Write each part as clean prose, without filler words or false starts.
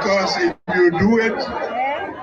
Because if you do it,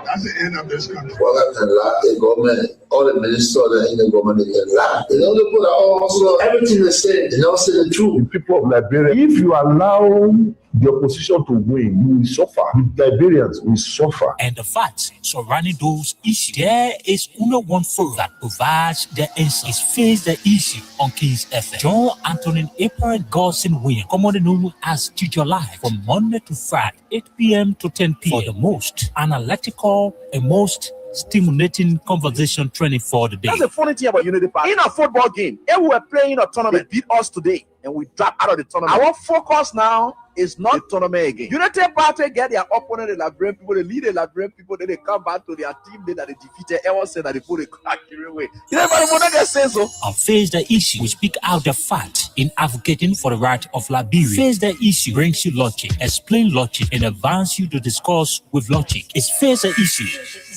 that's the end of this country. Well, the government, all the ministers in the government, they lie. They don't put also everything they say. They don't say the truth. The people of Liberia, if you allow the opposition to win, you will suffer. The Liberians will suffer. And the facts surrounding those issues, there is only one forum that provides the answer. Is Face the Issue on Kings FM. John Anthony April Godson Williams, commonly known as Teacher Live, from Monday to Friday, 8 p.m. to 10 p.m. for the most analytical and most stimulating conversation training for the day. That's the funny thing about Unity Park. In a football game, if we were playing a tournament, they beat us today and we drop out of the tournament. Our focus now is not the tournament again. Unity Party get their opponent, the Liberian people, they lead the Liberian people, then they come back to their team that they defeated. Everyone said that they put a accurate way. You know, everybody can say so. On Face the Issue, we speak out the fact in advocating for the right of Liberia. Face the Issue brings you logic, explain logic, and advance you to discuss with logic. It's Face the Issue.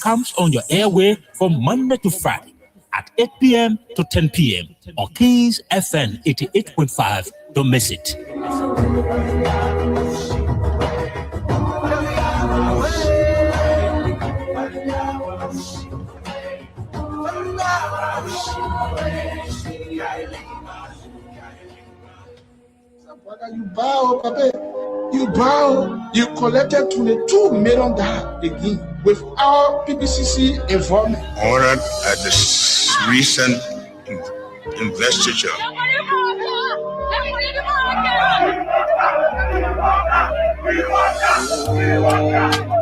Comes on your airway from Monday to Friday at 8 p.m. to 10 p.m. on Kings FM 88.5. Don't miss it. You bow, Papa. You bow. You collected $22 million again without PPCC involvement. Honored at this recent investiture.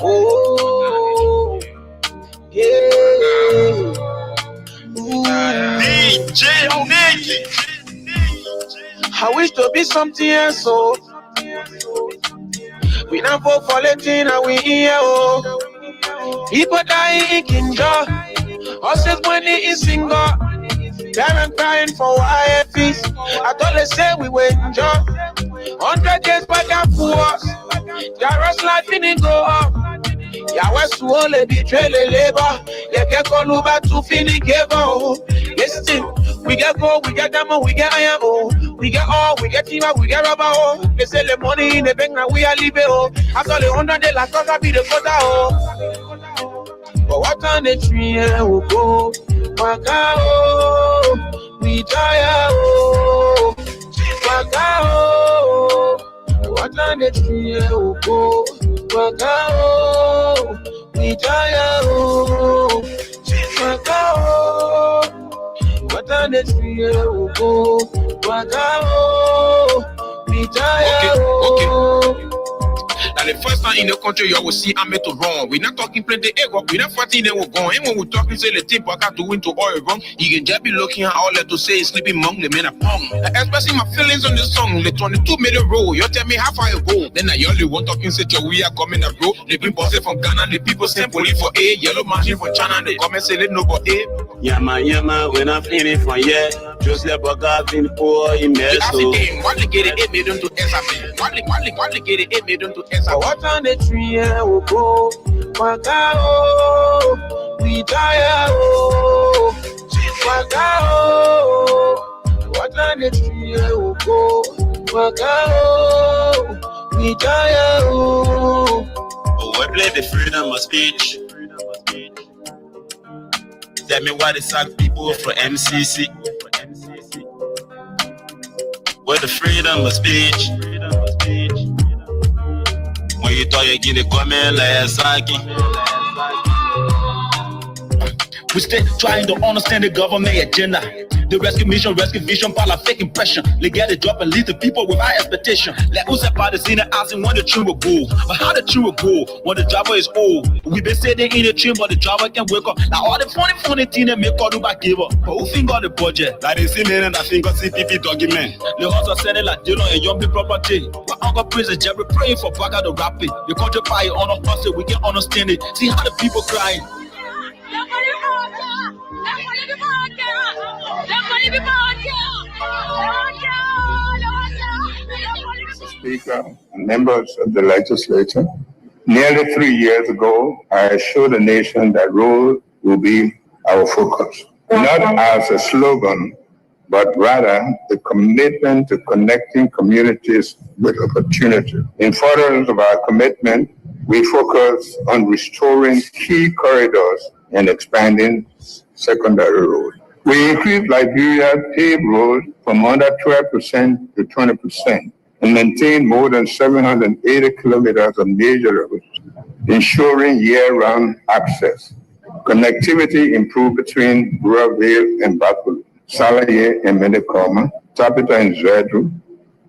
Oh, yeah. DJ Onegi. I wish to be something else, so we not vote for Latin and we here, oh. People dying in Kinja, horses money in single, parents crying for YFs. I thought they say we were enjoy 100 years back and forth. Garage life didn't go up. Yahweh Suole betray the labor. You can call over to finish give on. Listen, we get gold, we get diamond, we get iron, oh. We get all, we get timber, we get rubber, oh. They sell the money in the bank and we are leaving, oh. After the 100 days, like I be the quota, oh. But what on the tree, oh, go. Waka, oh. We tire, oh. Waka, oh. What on the tree, oh, go. Waka, oh. We tire, oh. Waka, oh. What on the tree, oh, go. Waka, oh. We tire, oh. Now the first time in the country you will see I'm to wrong. We're not talking plenty ego, we're not fighting them we're going. And when we're talking say the team back to win to all wrong, you can just be looking at all that to say sleeping among the men upon. Expressing my feelings on the song, the 22 minute roll. You tell me how far you go. Then I only want talking say we are coming a road. The people say from Ghana, the people send police for A, yellow machine from China, they come and say let no go A. Yama, when I'm feeling for yeah. Just let Boga in poor in Meso. What they get it made into SAP. What they get it made into SAP. What on the tree will go? Waka, oh. We tire, oh. Waka, oh. What on the tree will go? Waka, oh. We tire, oh. Oh, we play the freedom of speech. Tell me why they sack people for MCC. Where the freedom of speech. When you thought you get the comment like Saki. We still trying to understand the government agenda. The rescue mission, pile of fake impression. They get a job and lead the people with high expectation. Let us about the scene and asking when the train will go. But how the train will go when the driver is old? We been sitting in the train, but the driver can wake up. Now all the funny thing they make all do back give up. But who think on the budget? Like they see me and I think of CPP document. They also said it like Dylan and young people property. But Uncle Prince and Jerry praying for Baga to rap it. The country pie on us so we can understand it. See how the people crying. Mr. Speaker and members of the legislature, nearly 3 years ago, I assured the nation that rural will be our focus, not as a slogan, but rather the commitment to connecting communities with opportunity. In furtherance of our commitment, we focus on restoring key corridors and expanding secondary roads. We increased Liberia's paved roads from under 12% to 20% and maintained more than 780 kilometers of major roads, ensuring year-round access. Connectivity improved between Ruraville and Baku, Salaye and Medekoma, Tapita and Zedru,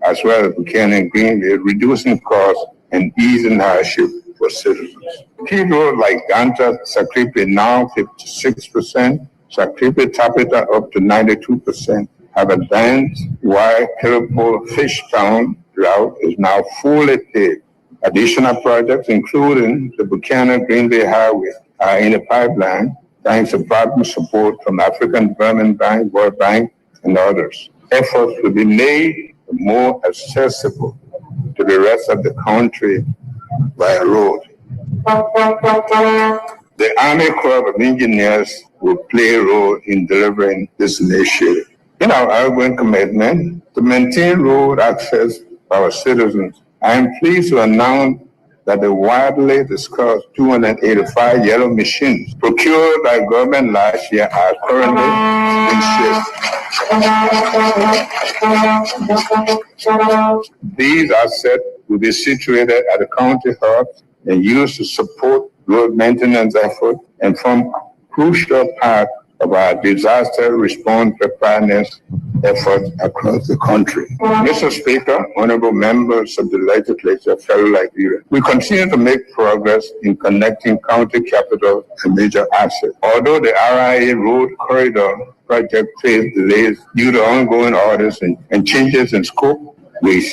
as well as Buchanan and Greenville, reducing costs and easing hardship for citizens. Key roads like Ganta, Sakripe now 56%, Sakripe Tapita up to 92% have advanced, while Kiripol Fishtown route is now fully paved. Additional projects, including the Buchanan Greenville Highway, are in the pipeline thanks to partner support from African Development Bank, World Bank, and others. Efforts will be made more accessible to the rest of the country by road. The Army Corps of Engineers will play a role in delivering this initiative. In our ongoing commitment to maintain road access for our citizens, I am pleased to announce that the widely discussed 285 yellow machines procured by government last year are currently in shift. These assets will be situated at the county hubs and used to support road maintenance efforts and form crucial part of our disaster response preparedness efforts across the country. Mr. Speaker, honorable members of the legislature, fellow Liberians, we continue to make progress in connecting county capitals and major assets. Although the RIA Road Corridor project faced delays due to ongoing orders and changes in scope, we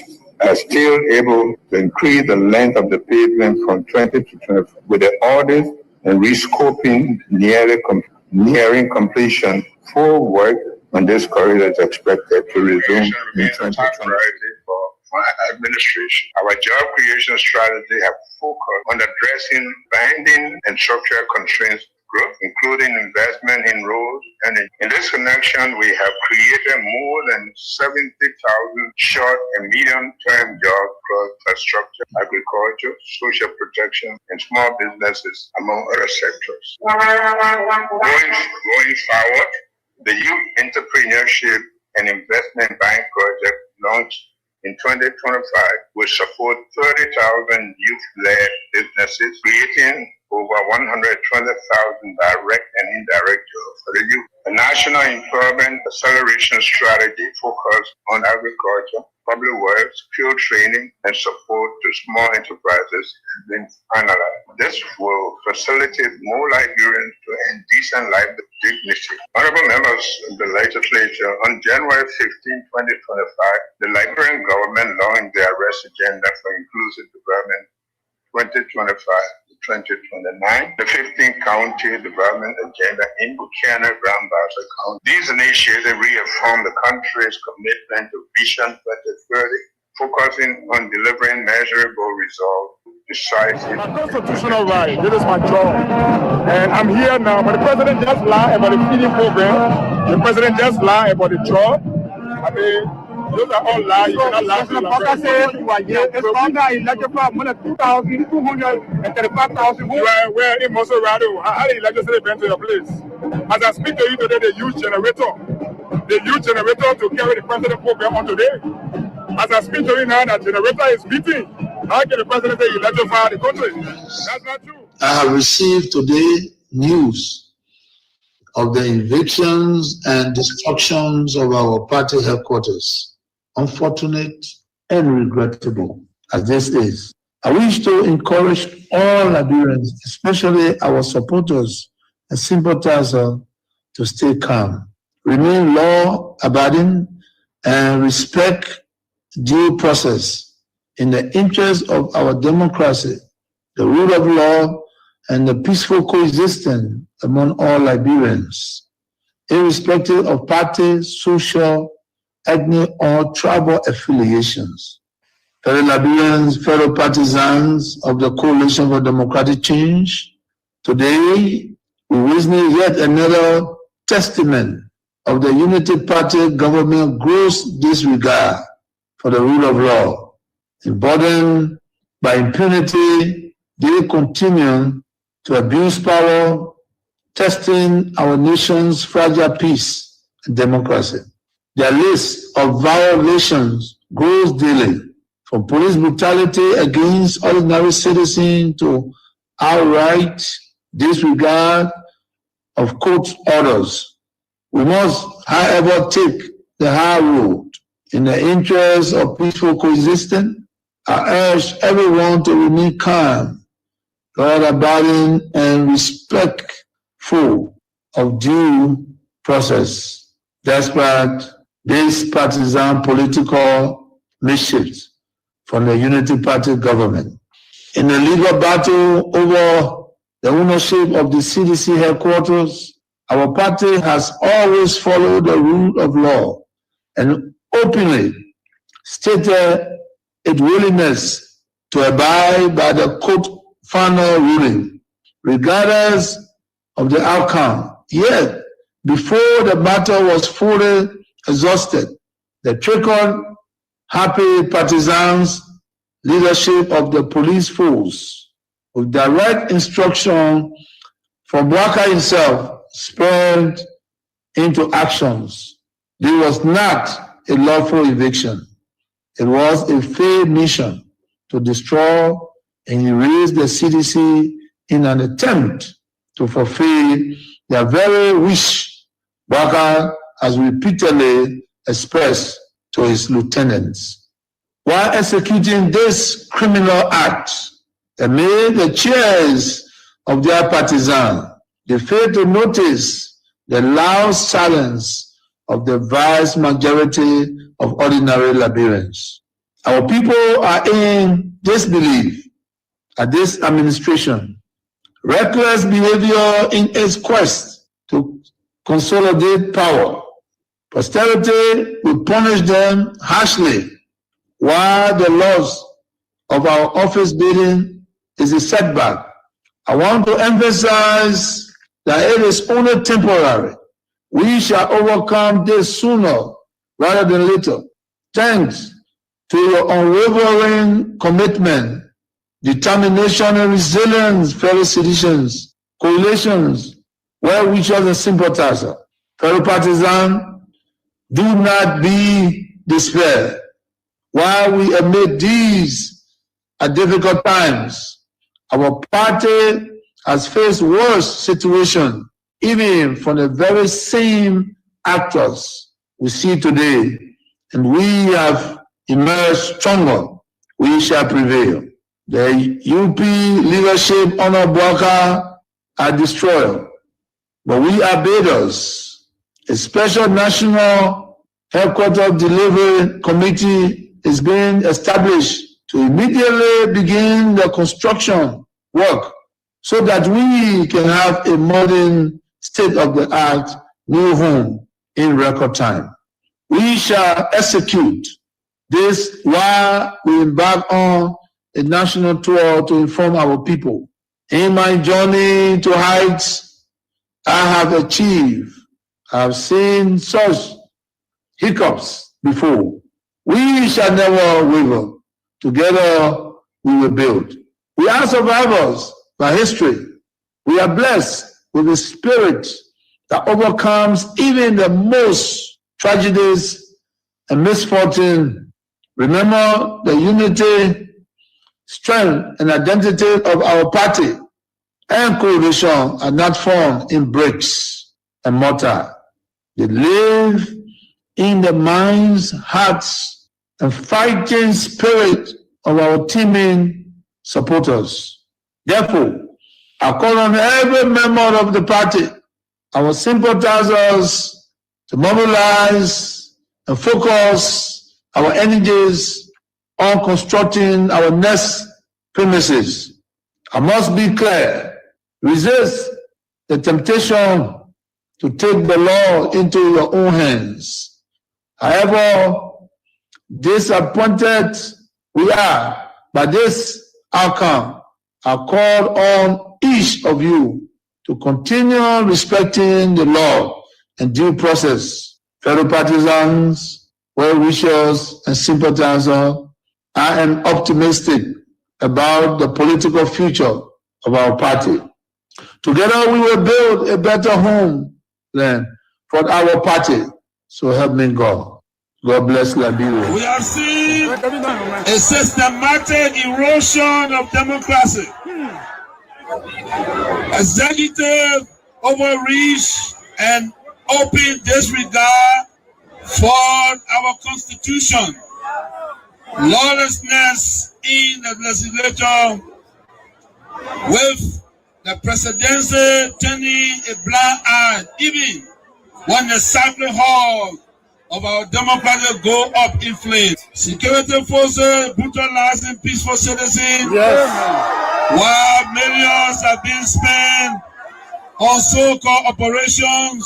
are still able to increase the length of the pavement from 20 to 20 with the orders and rescoping nearing completion. Full work on this corridor is expected to resume in 2020. For administration, our job creation strategy have focused on addressing binding and structural constraints growth, including investment in roads. And in this connection, we have created more than 70,000 short and medium-term jobs across infrastructure, agriculture, social protection, and small businesses, among other sectors. Going forward, the Youth Entrepreneurship and Investment Bank project launched in 2025 will support 30,000 youth-led businesses, creating over 120,000 direct and indirect jobs for the youth. The National Employment Acceleration Strategy focused on agriculture, public works, skill training, and support to small enterprises has been finalized. This will facilitate more Liberians to earn decent life with dignity. Honorable members of the legislature, on January 15, 2025, the Liberian government launched the Arrest Agenda for Inclusive Development 2025. 2029, the 15th County Development Agenda in Buchanan, Grand Bassa County. These initiatives reaffirm the country's commitment to Vision 2030, focusing on delivering measurable results, decisive. My constitutional right, this is my job. And I'm here now, but the president just lied about the feeding program. The president just lied about the job. I mean, those are all lies. You cannot lie to the it's under elected for more than 2,235,000. Where in Mosorado, how the legislature went to your place? As I speak to you today, they use generator. They use generator to carry the president program on today. As I speak to you now, that generator is beating. How can the president say you electrify the country? That's not true. I have received today news of the evictions and destructions of our party headquarters. Unfortunate and regrettable as this is. I wish to encourage all Liberians, especially our supporters and sympathizers, to stay calm, remain law-abiding, and respect due process in the interest of our democracy, the rule of law, and the peaceful coexistence among all Liberians, irrespective of party, social, ethnic, or tribal affiliations. Fellow Liberians, fellow partisans of the Coalition for Democratic Change, today we witness yet another testament of the Unity Party government gross disregard for the rule of law. Emboldened by impunity, they continue to abuse power, testing our nation's fragile peace and democracy. Their list of violations grows daily, from police brutality against ordinary citizens to outright disregard of court orders. We must, however, take the high road. In the interest of peaceful coexistence, I urge everyone to remain calm, law-abiding, and respectful of due process, despite this partisan political mischiefs from the Unity Party government. In the legal battle over the ownership of the CDC headquarters, our party has always followed the rule of law and openly stated its willingness to abide by the court final ruling, regardless of the outcome. Yet, before the battle was fully exhausted, the trigger-happy partisans leadership of the police force, with direct instruction from Bouaka himself, spurred into actions. This was not a lawful eviction. It was a failed mission to destroy and erase the CDC in an attempt to fulfill their very wish Bouaka has repeatedly expressed to his lieutenants. While executing this criminal act, amid the cheers of their partisans, they failed to notice the loud silence of the vast majority of ordinary Liberians. Our people are in disbelief at this administration. Reckless behavior in its quest to consolidate power. Posterity will punish them harshly, while the loss of our office building is a setback. I want to emphasize that it is only temporary. We shall overcome this sooner rather than later. Thanks to your unwavering commitment, determination, and resilience, fellow citizens, coalitions, well-wishers, and sympathizers. Fellow partisans, do not be despair. While we admit these are difficult times, our party has faced worse situations, even from the very same actors we see today, and we have emerged stronger. We shall prevail. The UP leadership under Bouaka are destroyed, but we are builders. A special national headquarters delivery committee is being established to immediately begin the construction work so that we can have a modern state-of-the-art new home in record time. We shall execute this while we embark on a national tour to inform our people. In my journey to heights I have achieved, I have seen such hiccups before. We shall never waver. Together we will build. We are survivors by history. We are blessed with a spirit that overcomes even the most tragedies and misfortune. Remember, the unity, strength, and identity of our party and coalition are not formed in bricks and mortar. They live in the minds, hearts, and fighting spirit of our teaming supporters. Therefore, I call on every member of the party, our sympathizers, to mobilize and focus our energies on constructing our next premises. I must be clear, resist the temptation to take the law into your own hands. However disappointed we are by this outcome, I call on each of you to continue respecting the law and due process. Fellow partisans, well-wishers, and sympathizers, I am optimistic about the political future of our party. Together we will build a better homeland for our party. So help me God. God bless Liberia. We have seen a systematic erosion of democracy. Executive overreach and open disregard for our constitution. Lawlessness in the legislature, with the presidency turning a blind eye even when the sacred hall of our democracy go up in flames. Security forces brutalizing peaceful citizens, while millions are being spent on so-called operations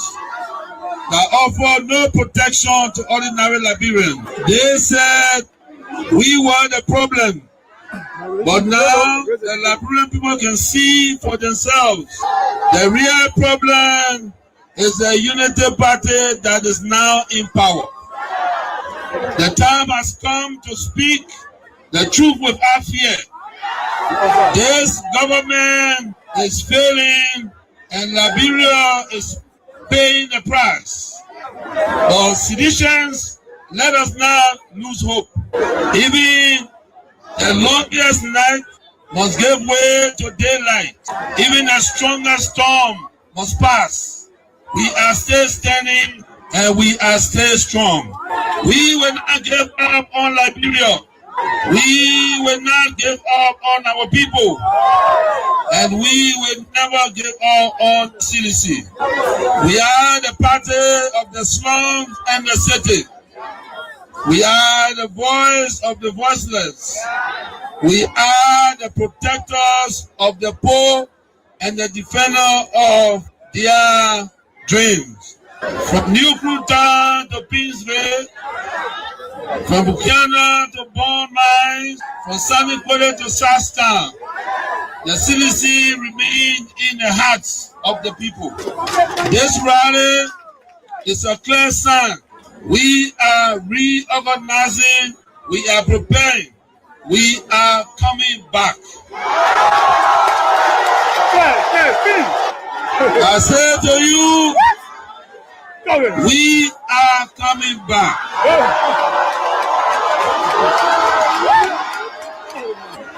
that offer no protection to ordinary Liberians. They said we were the problem, but now the Liberian people can see for themselves. The real problem is the unity party that is now in power. The time has come to speak the truth without fear. This government is failing and Liberia is paying the price. For seditions, let us not lose hope. Even the longest night must give way to daylight. Even the strongest storm must pass. We are still standing and we are still strong. We will not give up on Liberia. We will not give up on our people. And we will never give up on CDC. We are the party of the slums and the city. We are the voice of the voiceless. We are the protectors of the poor and the defender of their dreams. From New Cruton to Pinsville, from Buchanan to Bond Mines, from Sunny Quarter to Southtown, the CDC remains in the hearts of the people. This rally is a clear sign. We are reorganizing, we are preparing, we are coming back. I say to you, we are coming back.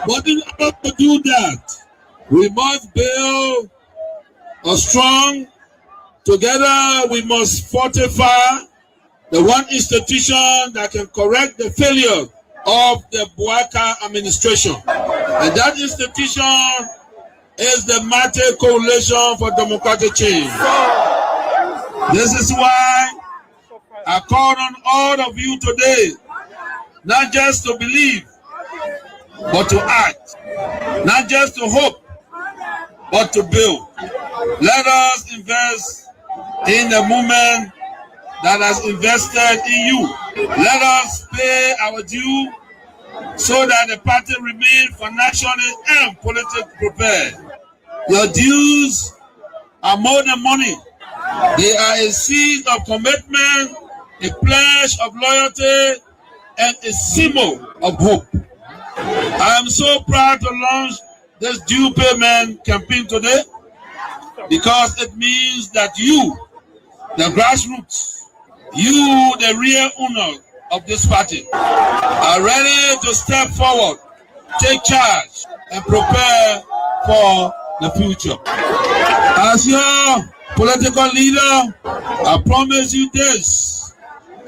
But in order to do that, we must build a strong, together we must fortify the one institution that can correct the failure of the Bouaka administration. And that institution is the Mighty Coalition for Democratic Change. This is why I call on all of you today, not just to believe, but to act. Not just to hope, but to build. Let us invest in the movement that has invested in you. Let us pay our due so that the party remains financially and politically prepared. Your dues are more than money. They are a seed of commitment, a pledge of loyalty, and a symbol of hope. I am so proud to launch this due payment campaign today because it means that you, the grassroots, you, the real owner of this party, are ready to step forward, take charge, and prepare for the future. As your political leader, I promise you this: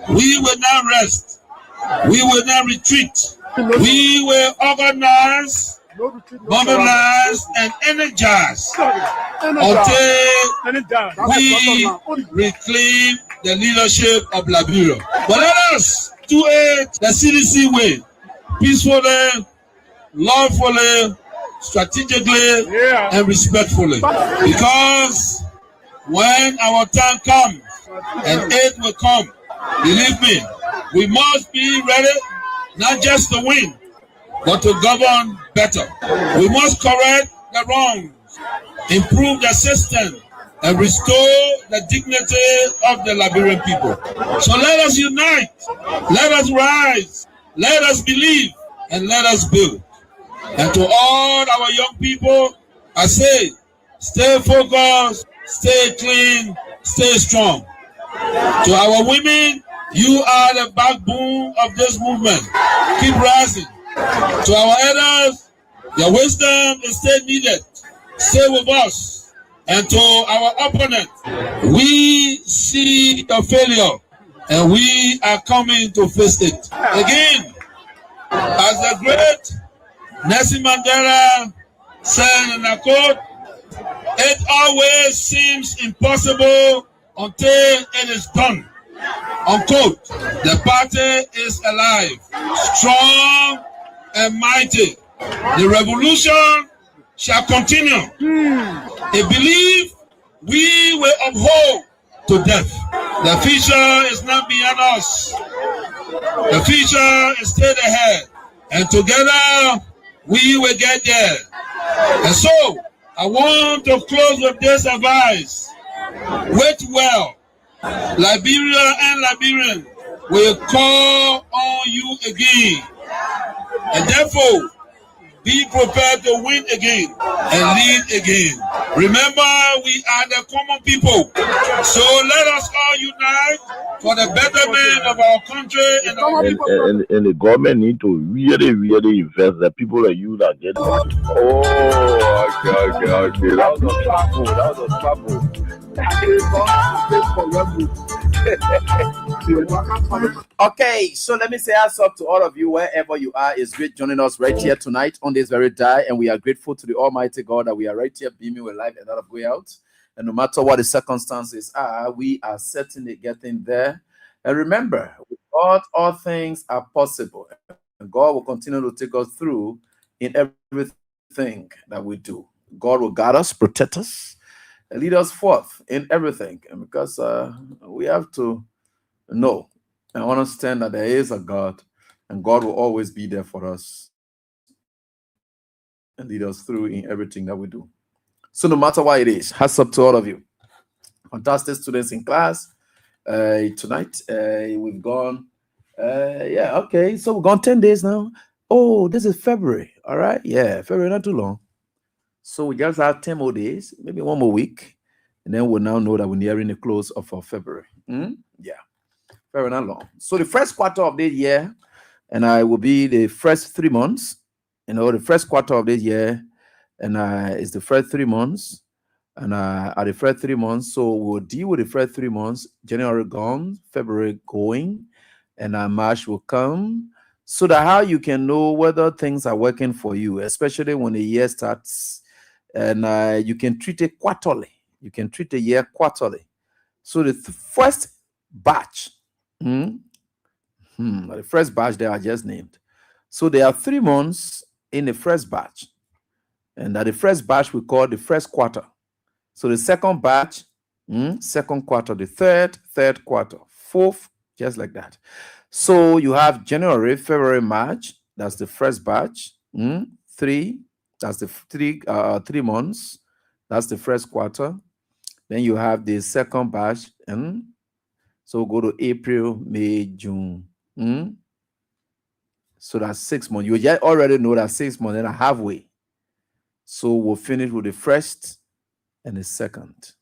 we will not rest, we will not retreat, we will organize, mobilize, and energize until we reclaim the leadership of Liberia. But let us do it the CDC way, peacefully, lawfully, strategically, and respectfully. Because when our time comes, and it will come, believe me, we must be ready not just to win, but to govern better. We must correct the wrongs, improve the system, and restore the dignity of the Liberian people. So let us unite, let us rise, let us believe, and let us build. And to all our young people, I say, stay focused, stay clean, stay strong. To our women, you are the backbone of this movement. Keep rising. To our elders, your wisdom is still needed. Stay with us. And to our opponent, we see your failure and we are coming to face it. Again, as the great Nelson Mandela said in a quote, it always seems impossible until it is done. Unquote. The party is alive, strong and mighty. The revolution shall continue. A belief we will uphold to death. The future is not beyond us. The future is straight ahead. And together we will get there. And so I want to close with this advice. Wait well. Liberia and Liberians will call on you again. And therefore, be prepared to win again and lead again. Remember, we are the common people. So let us all unite for the betterment of our country and our people. And the government need to really, really invest. The people like you that get money. Oh, okay. That was a trouble. Okay, so let me say us up to all of you wherever you are. It's great joining us right here tonight on this very day, and we are grateful to the Almighty God that we are right here beaming with life and not of way out. And no matter what the circumstances are, we are certainly getting there. And remember, with God, all things are possible, and God will continue to take us through in everything that we do. God will guide us, protect us, and lead us forth in everything. And because we have to know and understand that there is a God, and God will always be there for us and lead us through in everything that we do. So no matter what it is, hats up to all of you. Fantastic students in class. Tonight, we've gone, so we've gone 10 days now. Oh, this is February, all right? Yeah, February, not too long. So we just have 10 more days, maybe one more week, and then we'll now know that we're nearing the close of our February. Yeah, very not long. So the first quarter of this year, and I will be the first 3 months, the first quarter of this year, and it's the first 3 months, and at the first 3 months, so we'll deal with the first 3 months, January gone, February going, and March will come, so that how you can know whether things are working for you, especially when the year starts. And you can treat it quarterly. You can treat a year quarterly. So the first batch, the first batch that I just named. So there are 3 months in the first batch. And that the first batch we call the first quarter. So the second batch, second quarter, the third quarter, fourth, just like that. So you have January, February, March. That's the first batch. 3. That's the 3 months. That's the first quarter. Then you have the second batch. So go to April, May, June. So that's 6 months. You just already know that 6 months and a halfway. So we'll finish with the first and the second.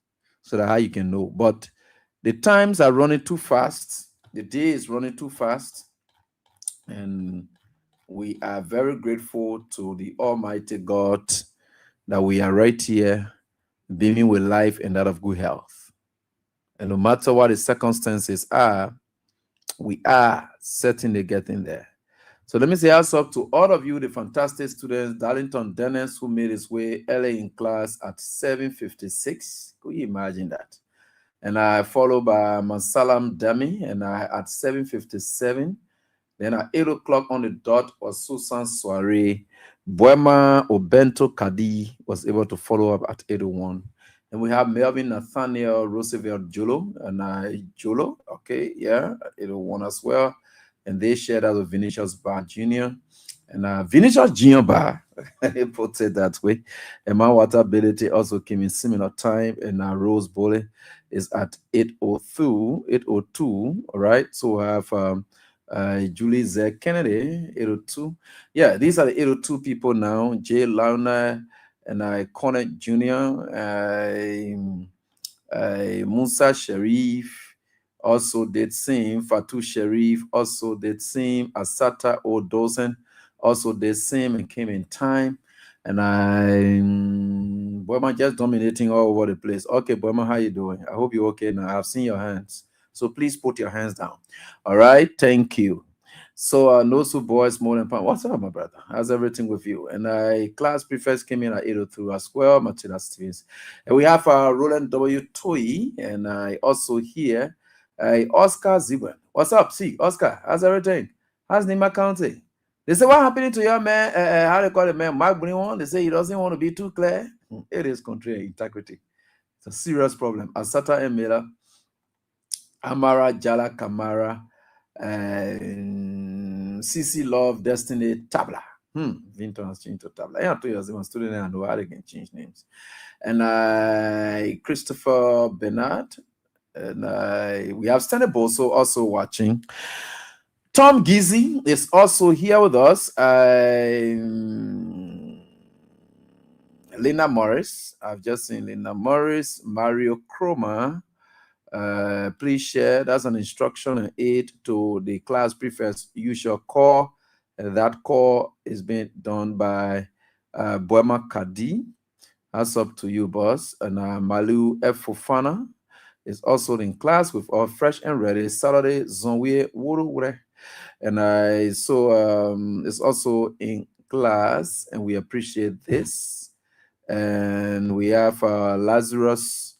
So that's how you can know. But the times are running too fast. The day is running too fast. And we are very grateful to the Almighty God that we are right here beaming with life and that of good health. And no matter what the circumstances are, we are certainly getting there. So let me say also up to all of you, the fantastic students, Darlington Dennis, who made his way early in class at 7:56. Could you imagine that? And I followed by Masalam Dami, and at 7:57. Then at 8 o'clock on the dot was Susan Soiree. Boema Obento Kadi was able to follow up at 8:01. And we have Melvin Nathaniel Roosevelt Jolo, and Jolo, okay, yeah, at 8:01 as well. And they shared out with Vinicius Bar Jr. And Vinicius Junior he put it that way. Emma Water Ability also came in similar time, and Rose Bowley is at 8:02. All right, so we have Julie Z Kennedy 8:02. Yeah, these are the 8:02 people now. Jay Launa and Connor Jr. Musa Sharif also did same. Fatou Sharif also did same. Asata Odozen also did same and came in time. And Boyman just dominating all over the place. Okay, Boyman, how you doing? I hope you're okay now. I've seen your hands. So please put your hands down. All right, thank you. So Nosu Boys more than what's up, my brother? How's everything with you? And class prefects came in at 8:02 as well, Martina Stevens. And we have Roland W. Toy, and I also here Oscar Zibwen. What's up? See, Oscar, how's everything? How's Nima County? They say, what happened to your man? How they call it, man? Mark Brinwon? They say he doesn't want to be too clear. It is contrary integrity. It's a serious problem. Asata M. Miller, Amara Jala Kamara, CC Love, Destiny, Tabla. Vinton has changed to Tabla. I 2 years, I was student and know how they can change names. And Christopher Bernard. And we have Stanley Boso also watching. Tom Gizzy is also here with us. Lena Morris. I've just seen Lena Morris. Mario Chroma. Please share. That's an instruction and aid to the class prefects. You shall call. That call is being done by Boema Kadi. That's up to you, boss. And Malu F. Fofana is also in class with our fresh and ready Saturday Zonwe Wurure. And it's also in class, and we appreciate this. And we have Lazarus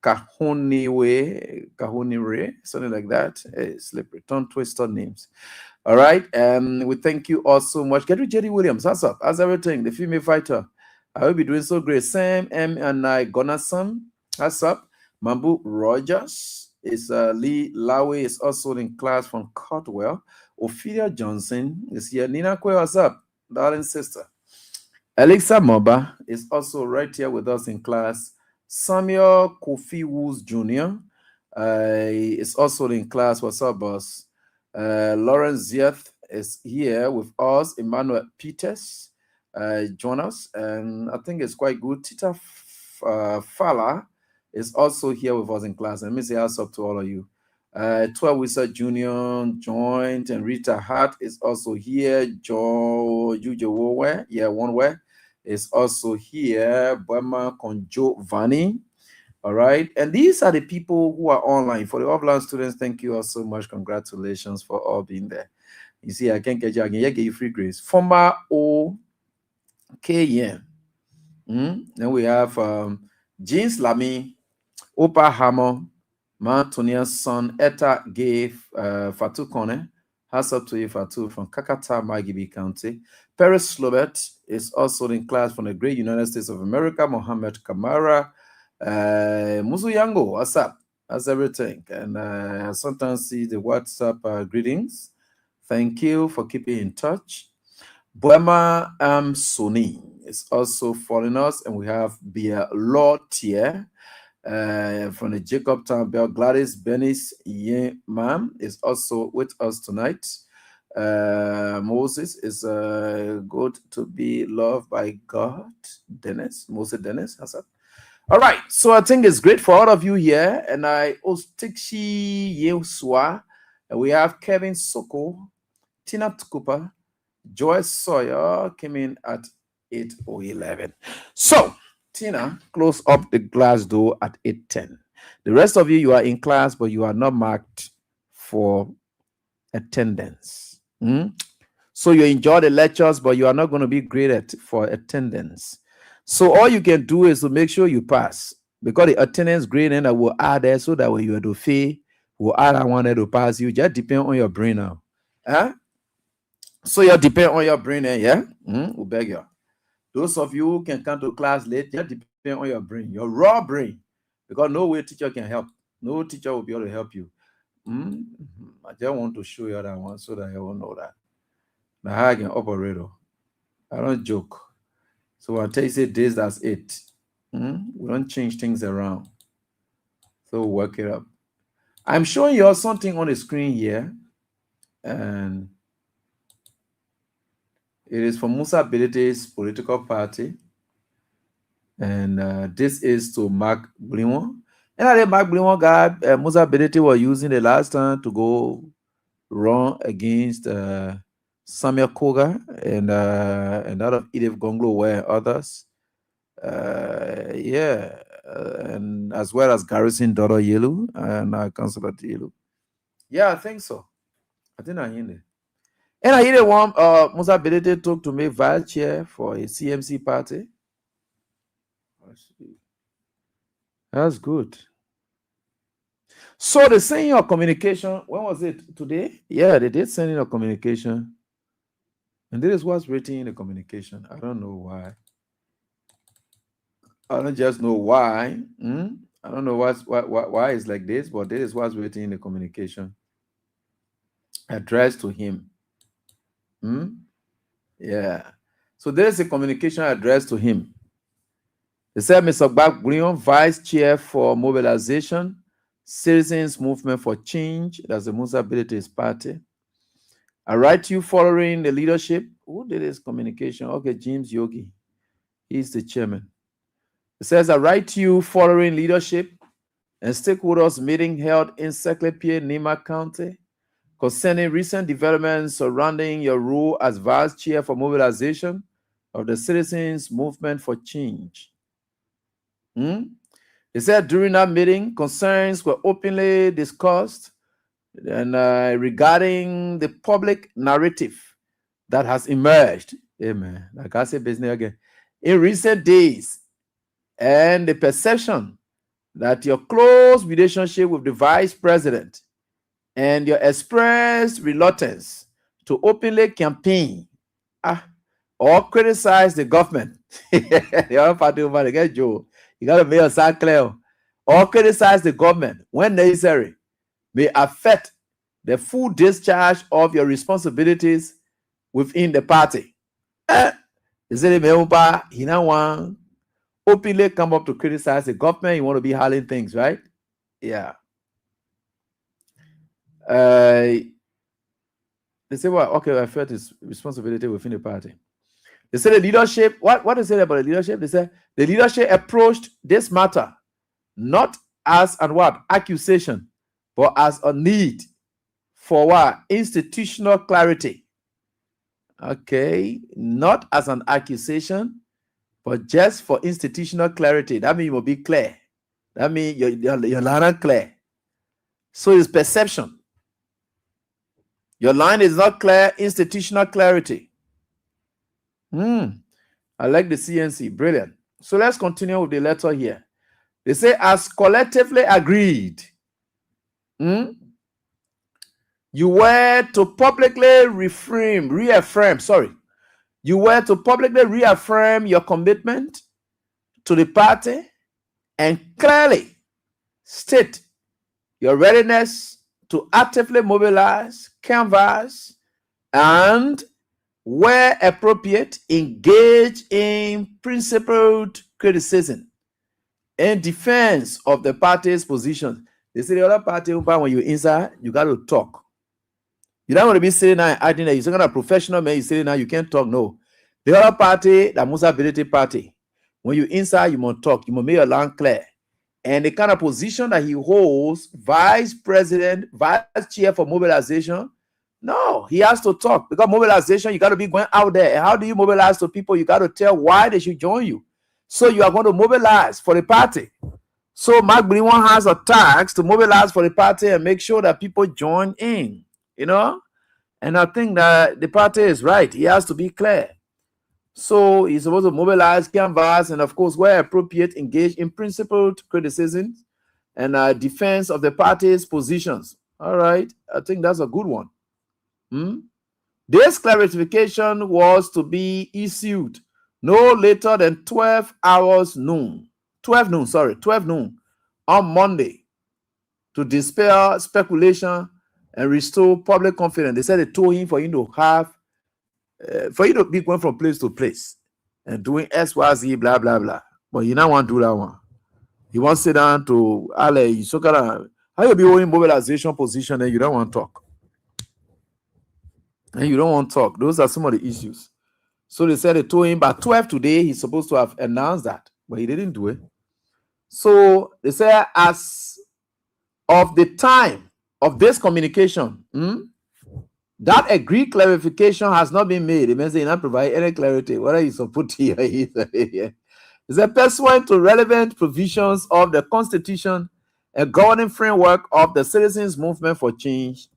Kahuniwe, something like that. Hey, slippery tongue twister names. All right, and we thank you all so much. Get with Jerry Williams. How's up? How's everything? The female fighter. I will be doing so great. Sam M and I Gonasam. How's up? Mambu Rogers is Lee Lawe is also in class from Cotwell. Ophelia Johnson is here. Nina Kwe, what's up, darling sister? Alexa Moba is also right here with us in class. Samuel Kofi Woods Jr. Is also in class. What's up, boss? Lawrence Zieth is here with us. Emmanuel Peters join us, and I think it's quite good. Tita Fala is also here with us in class. And let me say what's up to all of you. 12 Wizard Jr. joined, and Rita Hart is also here. Jujo Wowe, one way, is also here. Bama Konjo Vani. All right. And these are the people who are online. For the offline students, thank you all so much. Congratulations for all being there. You see, I can't get you. I can get you free grace. Former OKM. Then we have Jeans Lamy, Opa Hammer, Mantonia's son, Etta gave Fatu Kone. Hats up to you, Fatu, from Kakata, Magibi County. Paris Slobet is also in class from the great United States of America. Mohammed Kamara. Muzu Yango, what's up? How's everything? And I sometimes see the WhatsApp greetings. Thank you for keeping in touch. Boema Soni is also following us, and we have Bia Lortier from the Jacob Town Bell. Gladys Benis Yemam is also with us tonight. Moses is good to be loved by God. Moses Dennis, how's up? All right, so I think it's great for all of you here, and I Ostikshi Yeswa, and we have Kevin Soko, Tina Tukupa, Joyce Sawyer came in at 8 or 11. So Tina, close up the glass door at 8:10. The rest of you are in class, but you are not marked for attendance. So you enjoy the lectures, but you are not going to be graded for attendance. So all you can do is to make sure you pass, because the attendance grading that will add there, so that when you are to fail, will add that one that to pass. You just depend on your brain now. So you depend on your brain, we beg you. Those of you who can come to class late, just depend on your brain, your raw brain, because no way teacher can help. No teacher will be able to help you. I just want to show you that one so that you will know that. Now I can operator. I don't joke. So I tell you, say this, that's it. We don't change things around. So work it up. I'm showing you all something on the screen here. And it is from Musa Bilide's political party. And this is to Mark Blimon. And I think Mark Blimon guy, Musa Bilide was using the last time to go run against Samuel Koga and that of Edith Gonglo were others. And as well as Garrison Dodo Yelu and Councillor Yelu. Yeah, I think so. I think I hear it. And I hear the one Musa Bilide took to make vice chair for a CMC party. That's good. So they send you a communication. When was it? Today? Yeah, they did send in a communication. And this is what's written in the communication. I don't know why. I don't just know why. I don't know why it's like this, but this is what's written in the communication. Addressed to him. Yeah. So there is a communication addressed to him. They said, Mr. Gbagbrion, Vice Chair for Mobilization, Citizens Movement for Change, that's the Musa Bilide's party. I write to you following the leadership. Who did this communication? Okay, James Yogi. He's the chairman. It says, I write to you following leadership and stakeholders meeting held in Seclepie, Nima County, concerning recent developments surrounding your role as Vice Chair for Mobilization of the Citizens Movement for Change. He said during that meeting, concerns were openly discussed and regarding the public narrative that has emerged. Amen. Like I said, business again. In recent days, and the perception that your close relationship with the vice president and your expressed reluctance to openly campaign or criticize the government. You got to make yourself clear. Or criticize the government when necessary may affect the full discharge of your responsibilities within the party. He said, he now want openly come up to criticize the government. You want to be hauling things, right? Yeah. They say, well, okay, I felt his responsibility within the party. They said the leadership, what they said about the leadership? They said the leadership approached this matter not as an accusation, but as a need for what? Institutional clarity. Okay, not as an accusation, but just for institutional clarity. That means you will be clear. That means your line is clear. So it's perception. Your line is not clear, institutional clarity. I like the CNC. Brilliant. So let's continue with the letter here. They say, as collectively agreed, you were to publicly reaffirm your commitment to the party and clearly state your readiness to actively mobilize, canvass, and where appropriate, engage in principled criticism and defense of the party's position. They say the other party, when you're inside, you got to talk. You don't want to be sitting there acting that you're a professional man, you're sitting there, you can't talk. No. The other party, the Musa Bilide party, when you're inside, you must talk. You must make your line clear. And the kind of position that he holds, vice president, vice chair for mobilization, no, he has to talk. Because mobilization, you got to be going out there. And how do you mobilize to people? You got to tell why they should join you. So you are going to mobilize for the party. So Mark Blimon has a task to mobilize for the party and make sure that people join in, you know? And I think that the party is right. He has to be clear. So he's supposed to mobilize, canvass, and of course, where appropriate, engage in principled criticism and defense of the party's positions. All right. I think that's a good one. This clarification was to be issued no later than 12 noon on Monday to dispel speculation and restore public confidence. They said they told him for him to have For you to be going from place to place and doing XYZ, blah, blah, blah. But you don't want to do that one. You want to sit down to Ale, so how you be holding mobilization position and you don't want to talk. And you don't want to talk. Those are some of the issues. So they said they told him by 12 today, he's supposed to have announced that, but he didn't do it. So they said as of the time of this communication, that agreed clarification has not been made. It means they not provide any clarity. What are you supposed to hear? It's a pursuant to relevant provisions of the Constitution and governing framework of the Citizens Movement for Change,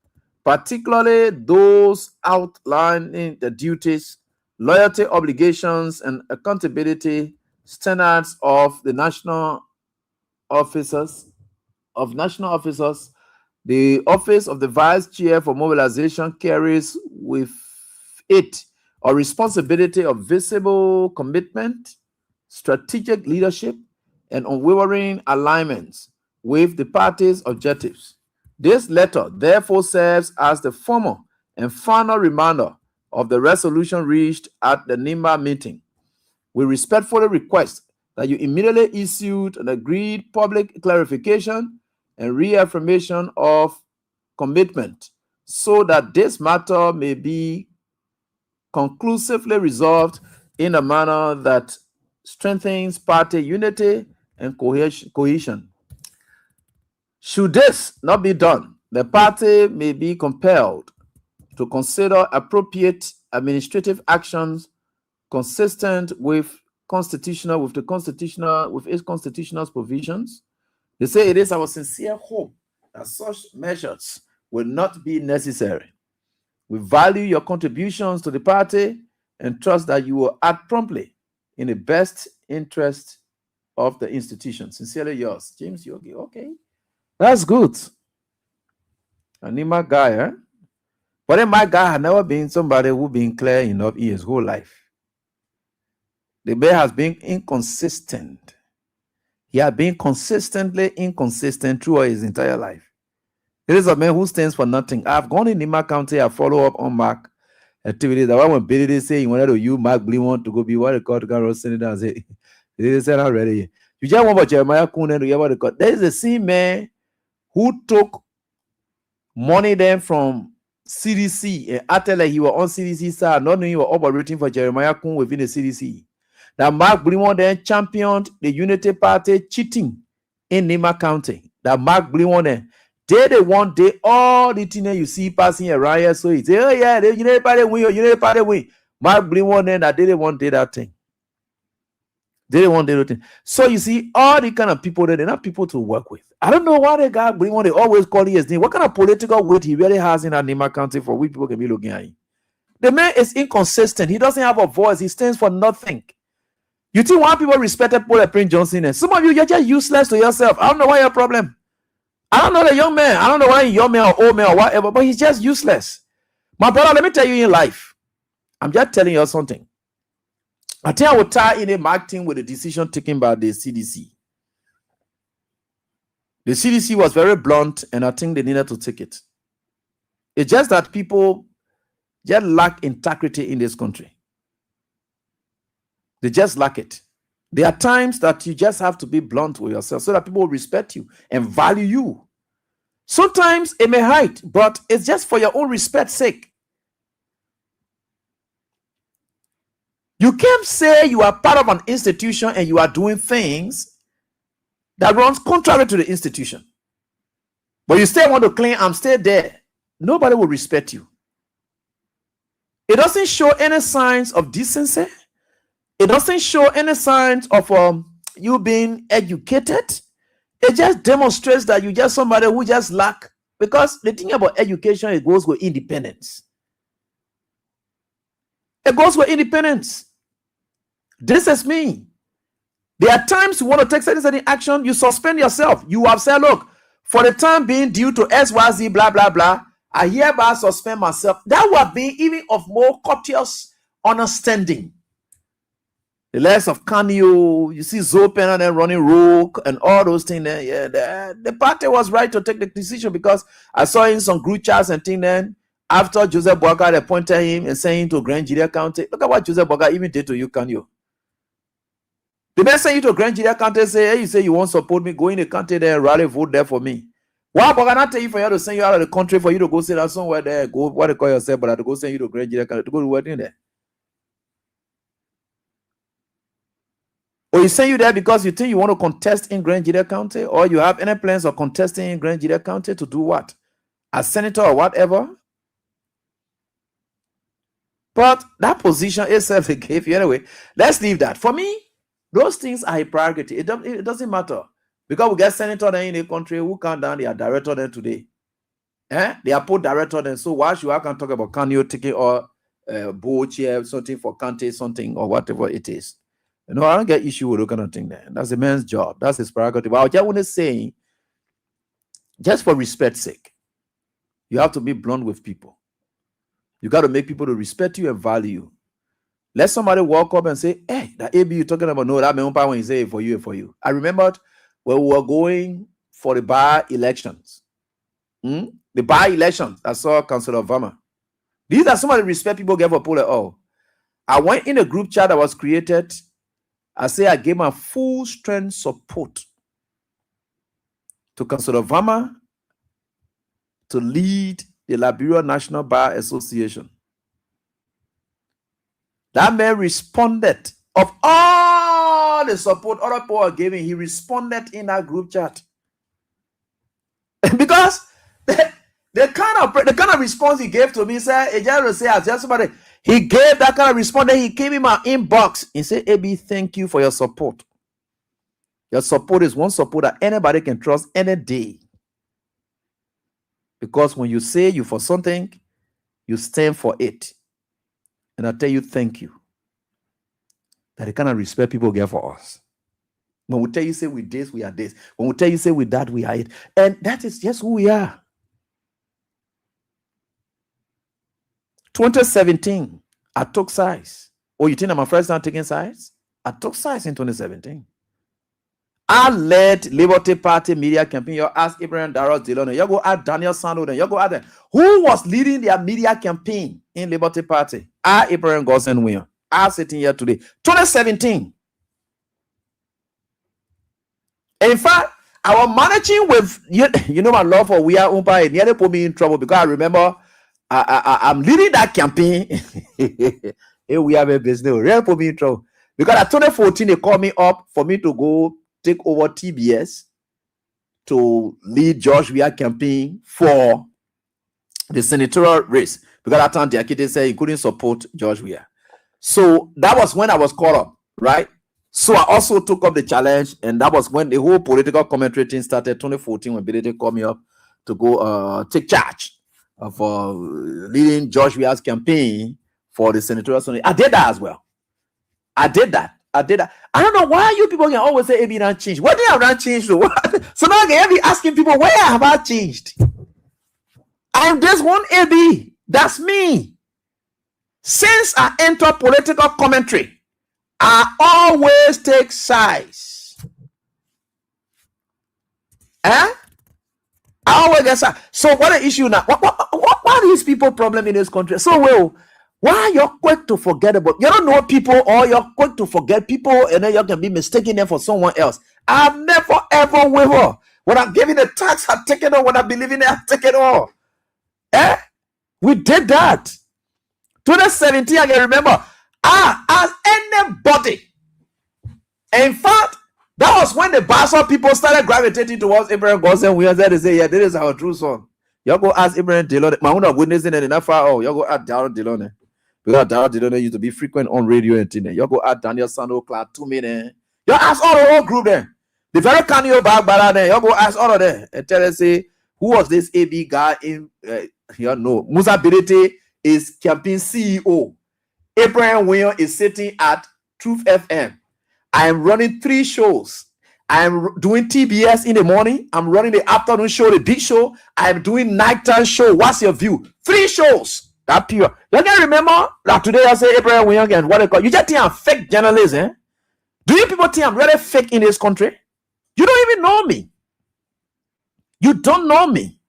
particularly those outlining the duties, loyalty, obligations, and accountability standards of the national officers. The office of the Vice Chair for Mobilization carries with it a responsibility of visible commitment, strategic leadership, and unwavering alignment with the party's objectives. This letter therefore serves as the formal and final reminder of the resolution reached at the NIMA meeting. We respectfully request that you immediately issued an agreed public clarification and reaffirmation of commitment so that this matter may be conclusively resolved in a manner that strengthens party unity and cohesion. Should this not be done, the party may be compelled to consider appropriate administrative actions consistent with its constitutional provisions. They say it is our sincere hope that such measures will not be necessary. We value your contributions to the party and trust that you will act promptly in the best interest of the institution. Sincerely yours, James Yogi. Okay, that's good. A NIMA guy, eh? But then my guy had never been somebody who been clear enough in his whole life. The man has been inconsistent. He has been consistently inconsistent throughout his entire life. It is a man who stands for nothing. I've gone in Nima County, I follow up on Mark activities. That when Billy say he wanted to use Mark Blimont to go be what they call the guy sitting down and say, they said already. You just want about Jeremiah Kuhn to hear what they call. There is the same man who took money then from CDC and acted like he was on CDC side, not knowing he was operating for Jeremiah Kuhn within the CDC. That Mark Blimont then championed the Unity Party cheating in Nima County. That Mark Blimont then they one day all the things you see passing around here, so he say, oh yeah, the Unity Party win. Mark Blimont then that they didn't want to do that thing. They didn't want to do that thing. So you see, all the kind of people that they're not people to work with. I don't know why the guy Blimont they always call his name. What kind of political weight he really has in that Nima County for we people can be looking at him. The man is inconsistent. He doesn't have a voice. He stands for nothing. You think why people respected Paul Prince Johnson? And some of you're just useless to yourself. I don't know why your problem. I don't know the young man. I don't know why he's young man or old man or whatever, but he's just useless. My brother, let me tell you in life. I'm just telling you something. I think I will tie in a marketing with the decision taken by the CDC. The CDC was very blunt, and I think they needed to take it. It's just that people just lack integrity in this country. They just lack it. There are times that you just have to be blunt with yourself so that people will respect you and value you. Sometimes it may hurt, but it's just for your own respect's sake. You can't say you are part of an institution and you are doing things that runs contrary to the institution. But you still want to claim, I'm still there. Nobody will respect you. It doesn't show any signs of decency. It doesn't show any signs of you being educated. It just demonstrates that you just somebody who just lack. Because the thing about education, it goes with independence. It goes with independence. This is me. There are times you want to take certain action, you suspend yourself. You have said, look, for the time being due to XYZ, blah, blah, blah, I hereby suspend myself. That would be even of more courteous understanding. The likes of Kanyo, you see Zopen and then running rogue and all those things there. Yeah, the party was right to take the decision because I saw in some group chats and things then after Joseph Boakai appointed him and sent him to Grand Judea County. Look at what Joseph Boakai even did to you, can you? The man sent you to Grand Judea County, say, hey, you say you won't support me, go in the county there and rally, vote there for me. Why Boakai not tell you for you to send you out of the country for you to go sit down somewhere there, go, what they call yourself, but to go send you to Grand Judea County to go to work in there? Or he sent you there because you think you want to contest in Grand Judea County, or you have any plans of contesting in Grand Judea County to do what? As senator or whatever? But that position itself they gave you anyway. Let's leave that. For me, those things are a priority. It doesn't matter. Because we get senator there in a country who can't down their director there today. They are put director there. So why should I can talk about can you ticket or board chair, something for county, something or whatever it is? You know, I don't get issue with that kind of thing there. That's the man's job. That's his prerogative. But I just want to say, just for respect's sake, you have to be blunt with people. You got to make people to respect you and value you. Let somebody walk up and say, hey, that AB you're talking about, no, that may umpire when you say it for you and for you. I remembered when we were going for the by-elections. The by-elections, I saw Councillor Vama. These are some of the respect people get for Paul. Oh, I went in a group chat that was created. I say I gave my full strength support to Councillor Vama to lead the Liberia National Bar Association. That man responded of all the support other people are giving. He responded in that group chat because the kind of response he gave to me, sir, somebody he gave that kind of response. Then he came in my inbox and said, "AB, thank you for your support. Your support is one support that anybody can trust any day." Because when you say you for something, you stand for it. And I tell you, thank you. That the kind of respect people get for us. When we tell you, say with this, we are this. When we tell you, say with that, we are it. And that is just who we are. 2017, I took sides. Oh, you think I'm my first time taking sides? I took sides in 2017. I led Liberty Party media campaign. You ask Abraham Darrell Dillon. You go at Daniel Sando. Then you go at them. Who was leading their media campaign in Liberty Party? Abraham Gosden William. I'm sitting here today. 2017. In fact, I was managing with you know my love for We Are Umpa. It nearly put me in trouble because I remember I'm leading that campaign. Hey, we have a business. Really put me in trouble because at 2014 they called me up for me to go take over TBS to lead George Weah campaign for the senatorial race because at that time the Akite said he couldn't support George Weah. So that was when I was called up, right? So I also took up the challenge, and that was when the whole political commentary thing started. 2014 when Billy called me up to go take charge of leading George Weah's campaign for the senatorial Sunday. I did that as well. I did that. I don't know why you people can always say AB not changed. What did I not change to? So now I can be asking people, where have I changed? I'm just one AB. That's me. Since I enter political commentary, I always take sides. I always get sides. So what the issue now? What is people problem in this country? So well, why you're quick to forget about? You don't know people, or you're quick to forget people, and then you can be mistaking them for someone else. I've never ever waver. When I'm giving the tax, I take it all. When I believe in it, I take it all. We did that. 2017, I can remember. As anybody. In fact, that was when the Basel people started gravitating towards Abraham Gosden. We had to say, yeah, this is our true son. You go ask Abraham Dillon. My own witnessing it enough. Oh, you go ask Darrell Dillon. Because Darrell Dillon used to be frequent on radio and things. You go ask Daniel Sando, Clark, 2 minutes. You ask all the whole group there. The very canny back there. You go ask all of them and tell them, say, who was this AB guy in? You know, Musa Bilete is campaign CEO. Abraham William is sitting at Truth FM. I am running 3 shows. I am doing TBS in the morning. I'm running the afternoon show, the big show. I am doing nighttime show. What's your view? 3 shows. That pure. You can remember that today I say Abraham William and what they call you just think I'm fake journalist, eh? Do you people think I'm really fake in this country? You don't even know me. You don't know me.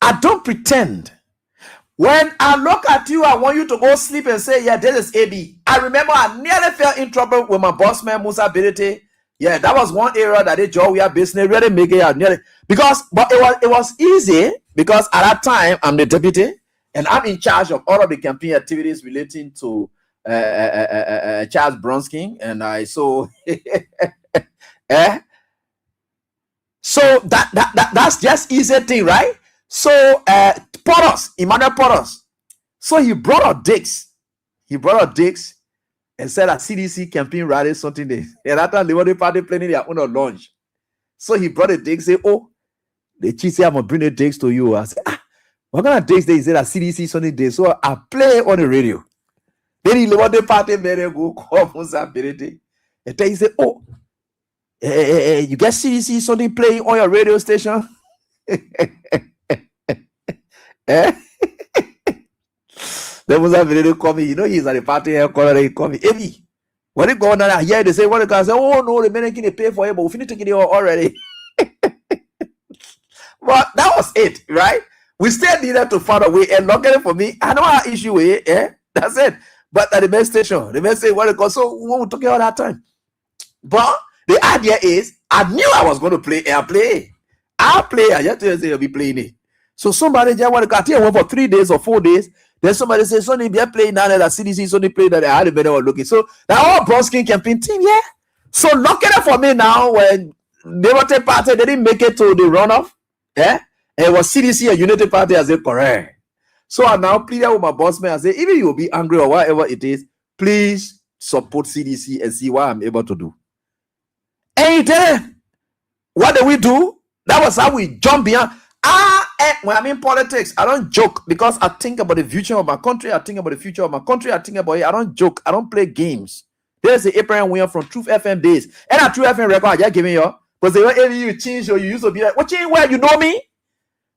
I don't pretend. When I look at you, I want you to go sleep and say, yeah, this is AB. I remember I nearly fell in trouble with my boss man, Musa Birete. Yeah, that was one area that they job we are business really make it out nearly because but it was easy because at that time I'm the deputy and I'm in charge of all of the campaign activities relating to Charles Bronski and I so so that's just easy thing, right? So Porus, Emmanuel Porus. So he brought out Dix. And said that CDC campaign rally something there. And after the Liberty Party planning their own launch. So he brought a Dix, say, oh, the chief said, I'm gonna bring the Dix to you. I said, what kind of Dix they said that CDC Sunday day. So I play on the radio. Then the Liberty Party made go call Musa Birete. And then he said, oh, you get CDC Sunday playing on your radio station? Then Musa Birete call me, you know he's at the party headquarters, he call me, Evi, when they go down here, they say, what the guy say, oh no, the men can pay for it, but we finished taking it already. But that was it, right? We still needed to find a way, and look at it for me, I know our issue is, that's it. But at the main station, the men say, what the guy, so when we took it all that time. But the idea is, I knew I was going to play, and I play. I just say I'll be playing it. So somebody just want to go, I went for 3 days or 4 days. Then somebody says, Sonny, they're playing now that CDC Sonny played that they had a better one looking. So that all Bronski campaign team, yeah. So look at it for me now when Liberty Party, they didn't make it to the runoff. Yeah. And it was CDC and Unity Party as a correct. So I now plead with my boss man and say, even you will be angry or whatever it is, please support CDC and see what I'm able to do. And he did. What did we do? That was how we jumped beyond. When I'm in politics, I don't joke because I think about the future of my country. I think about the future of my country. I think about it. I don't joke. I don't play games. There's the Abraham William from Truth FM days. And at Truth FM record, I just giving you. Because you change or you used to be like, what change where you know me?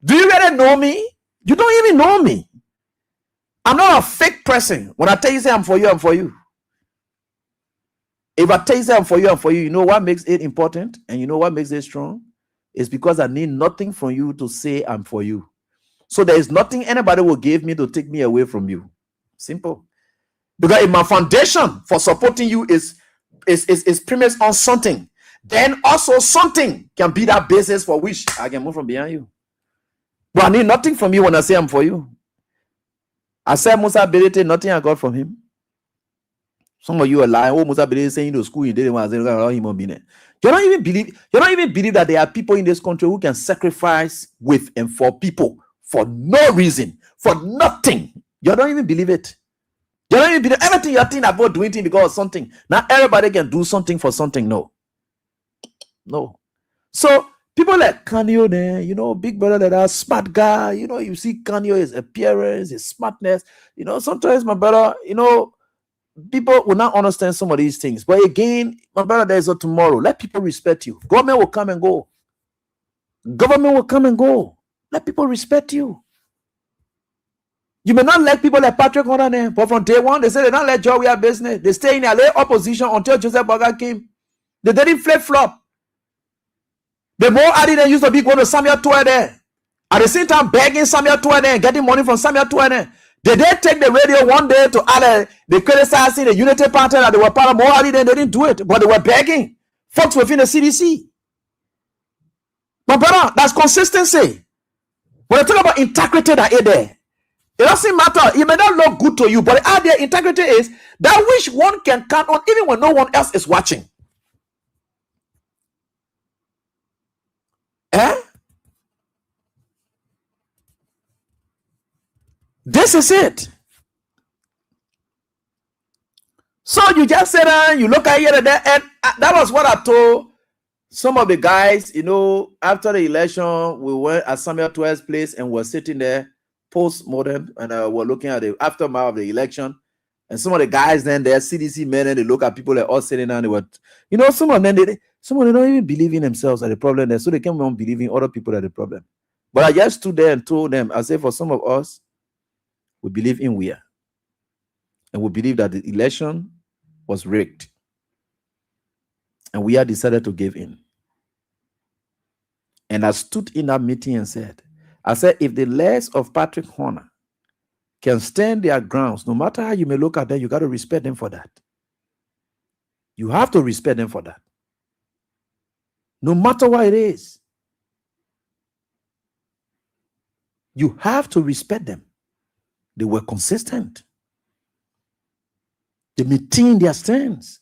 Do you really know me? You don't even know me. I'm not a fake person. When I tell you say I'm for you, I'm for you. If I tell you say I'm for you, I'm for you, you know what makes it important? And you know what makes it strong? It's because I need nothing from you to say I'm for you. So there is nothing anybody will give me to take me away from you. Simple. Because if my foundation for supporting you is premised on something, then also something can be that basis for which I can move from behind you. But I need nothing from you when I say I'm for you. I said Musa Birete, nothing I got from him. Some of you are lying. Oh, Musa Birete saying to school, you didn't want to allow him on being. You don't even believe that there are people in this country who can sacrifice with and for people for no reason, for nothing. You don't even believe it. You don't even believe everything you're thinking about doing things because of something. Now everybody can do something for something. No. So people like Kanyo there, you know, big brother that smart guy, you know, you see Kanyo, his appearance, his smartness, you know, sometimes my brother, you know, people will not understand some of these things. But again, my brother, there is a tomorrow. Let people respect you. Government will come and go. Let people respect you. You may not like people like Patrick Hunter, but from day one, they say they don't let Joe wear business. They stay in their opposition until Joseph Boga came. They didn't flip-flop. The more Adi used to be going to Samuel Tuene. At the same time, begging Samuel Tuene and getting money from Samuel Tuene. Did they take the radio one day to add the criticizing the Unity Party that they were part of more Adi, they didn't do it, but they were begging folks within the CDC. My brother, that's consistency. When I talk about integrity that is there, it doesn't matter. It may not look good to you, but the idea integrity is that which one can count on even when no one else is watching. This is it. So you just sit down, you look at here and there, and that was what I told some of the guys, you know, after the election, we went at Samuel Tuene's place and we're sitting there post-mortem and we're looking at the aftermath of the election. And some of the guys then, they're CDC men, and they look at people like us sitting down, they were, you know, some of them don't even believe in themselves at the problem there, so they can't even believe in other people at the problem. But I just stood there and told them, I said, for some of us, we believe in we are. And we believe that the election was rigged. And we had decided to give in. And I stood in that meeting and said, if the legs of Patrick Horner can stand their grounds, no matter how you may look at them, you got to respect them for that. You have to respect them for that. No matter what it is, you have to respect them. They were consistent. They maintained their stance.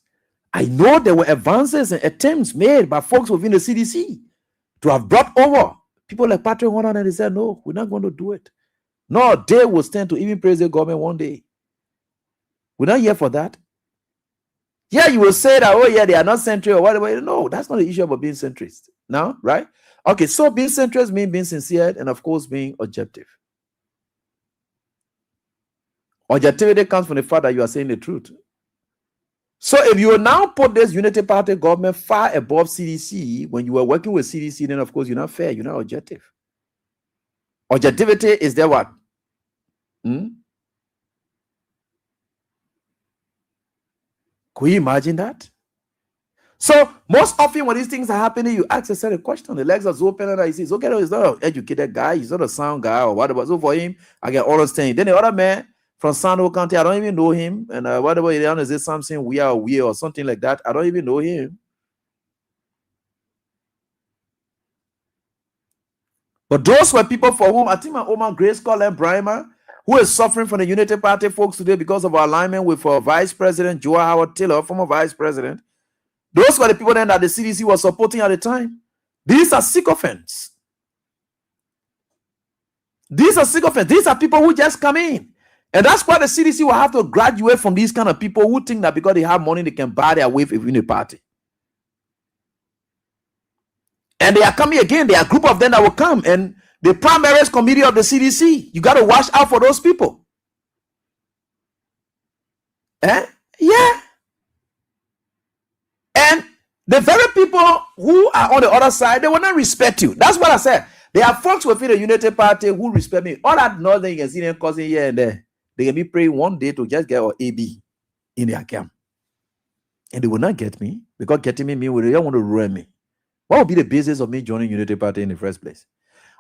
I know there were advances and attempts made by folks within the CDC to have brought over people like Patrick Warren, and they said, no, we're not going to do it. No, they will stand to even praise the government one day. We're not here for that. Yeah, you will say that, oh yeah, they are not centrist or whatever. No, that's not the issue about being centrist. Now, right? Okay, so being centrist means being sincere and of course being objective. Objectivity comes from the fact that you are saying the truth. So if you now put this Unity Party government far above CDC, when you were working with CDC, then of course you're not fair, you're not objective. Objectivity is there what? Could you imagine that? So most often when these things are happening, you ask yourself a question. The legs are open and he says, okay, no, he's not an educated guy, he's not a sound guy or whatever. So for him, I can understand. Then the other man from San Jose County, I don't even know him. And whatever he is, it something weird or something like that. I don't even know him. But those were people for whom I think my Oma Grace Colin Brimer, who is suffering from the Unity Party folks today because of our alignment with Vice President Joe Howard Taylor, former Vice President. Those were the people then that the CDC was supporting at the time. These are sycophants. These are sycophants. These are people who just come in. And that's why the CDC will have to graduate from these kind of people who think that because they have money, they can buy their way within the party. And they are coming again. There are a group of them that will come. And the primaries committee of the CDC, you got to watch out for those people. Yeah. And the very people who are on the other side, they will not respect you. That's what I said. There are folks within the Unity Party who respect me. All that nothing you can see them causing here and there. They can be praying one day to just get an AB in their camp. And they will not get me because getting me means they don't want to ruin me. What would be the basis of me joining Unity Party in the first place?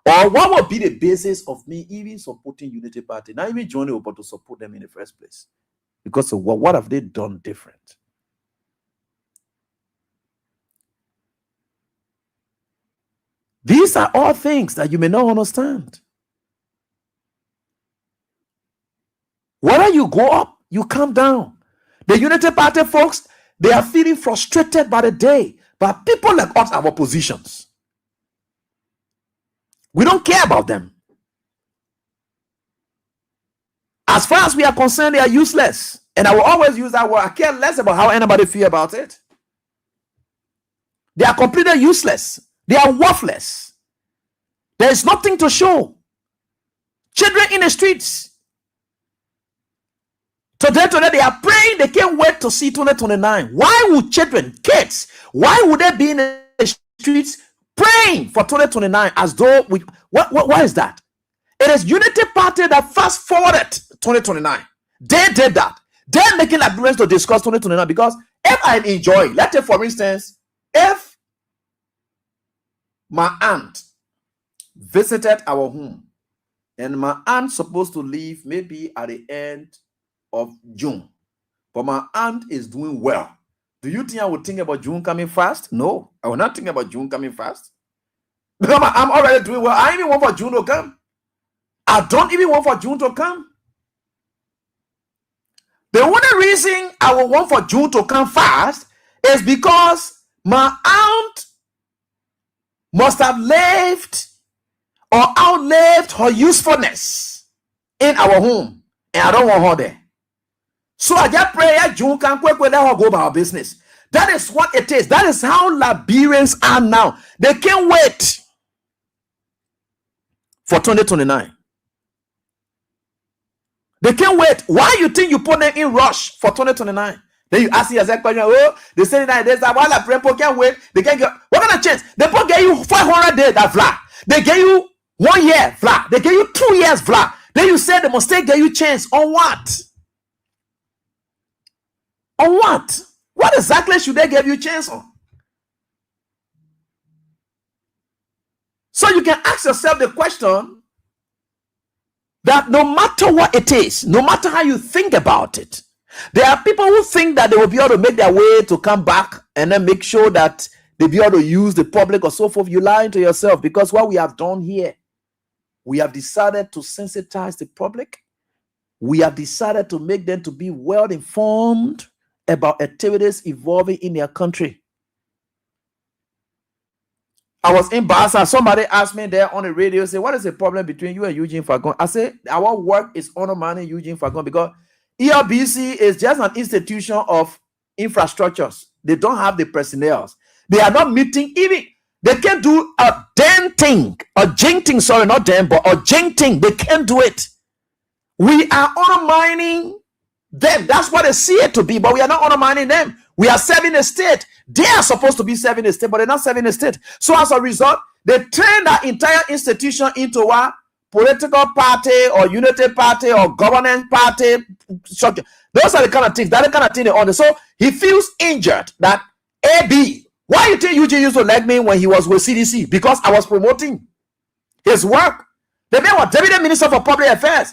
Or what would be the basis of me even supporting Unity Party? Not even joining, but to support them in the first place. Because of what have they done different? These are all things that you may not understand. Whether you go up, you come down. The Unity Party folks, they are feeling frustrated by the day. But people like us, our positions, we don't care about them. As far as we are concerned, they are useless. And I will always use that word. I care less about how anybody feels about it. They are completely useless. They are worthless. There is nothing to show. Children in the streets. Today, they are praying. They can't wait to see 2029. Why would children, kids, why would they be in the streets praying for 2029 as though we, what is that? It is Unity Party that fast forwarded 2029. They did that. They're making agreements to discuss 2029 because if I enjoy, let's say for instance, if my aunt visited our home and my aunt's supposed to leave maybe at the end of June, but my aunt is doing well. Do you think I would think about June coming fast? No, I will not think about June coming fast. Because I'm already doing well. I even want for June to come. I don't even want for June to come. The only reason I will want for June to come fast is because my aunt must have lived or outlived her usefulness in our home, and I don't want her there. So I just pray that June can quick let her go about our business. That is what it is. That is how Liberians are now. They can't wait for 2029. They can't wait. Why you think you put them in rush for 2029? Then you ask yourself question, oh, they say that there's a while people can't wait. They can't get what kind of chance? They put get you 500 days that flat. They get you 1 year flat. They get you 2 years flat. Then you say they must take get you chance on what? On what? What exactly should they give you a chance on? So you can ask yourself the question, that no matter what it is, no matter how you think about it, there are people who think that they will be able to make their way to come back and then make sure that they be able to use the public or so forth. You lying to yourself, because what we have done here, we have decided to sensitize the public. We have decided to make them to be well informed about activities evolving in their country. I was in Basa. Somebody asked me there on the radio, say, what is the problem between you and Eugene Fagon? I said, our work is undermining Eugene Fagon because ERBC is just an institution of infrastructures. They don't have the personnel. They are not meeting even. They can't do a damn thing, a jinting, sorry, not damn, but a jinting. They can't do it. We are undermining them. That's what they see it to be, but we are not undermining them. We are serving the state. They are supposed to be serving the state, but they're not serving the state. So as a result, they turn that entire institution into a political party or unity party or governance party structure. Those are the kind of things. That's the kind of thing they order. So he feels injured that AB. Why you think Eugene used to like me when he was with CDC? Because I was promoting his work. The man was Deputy Minister for Public Affairs.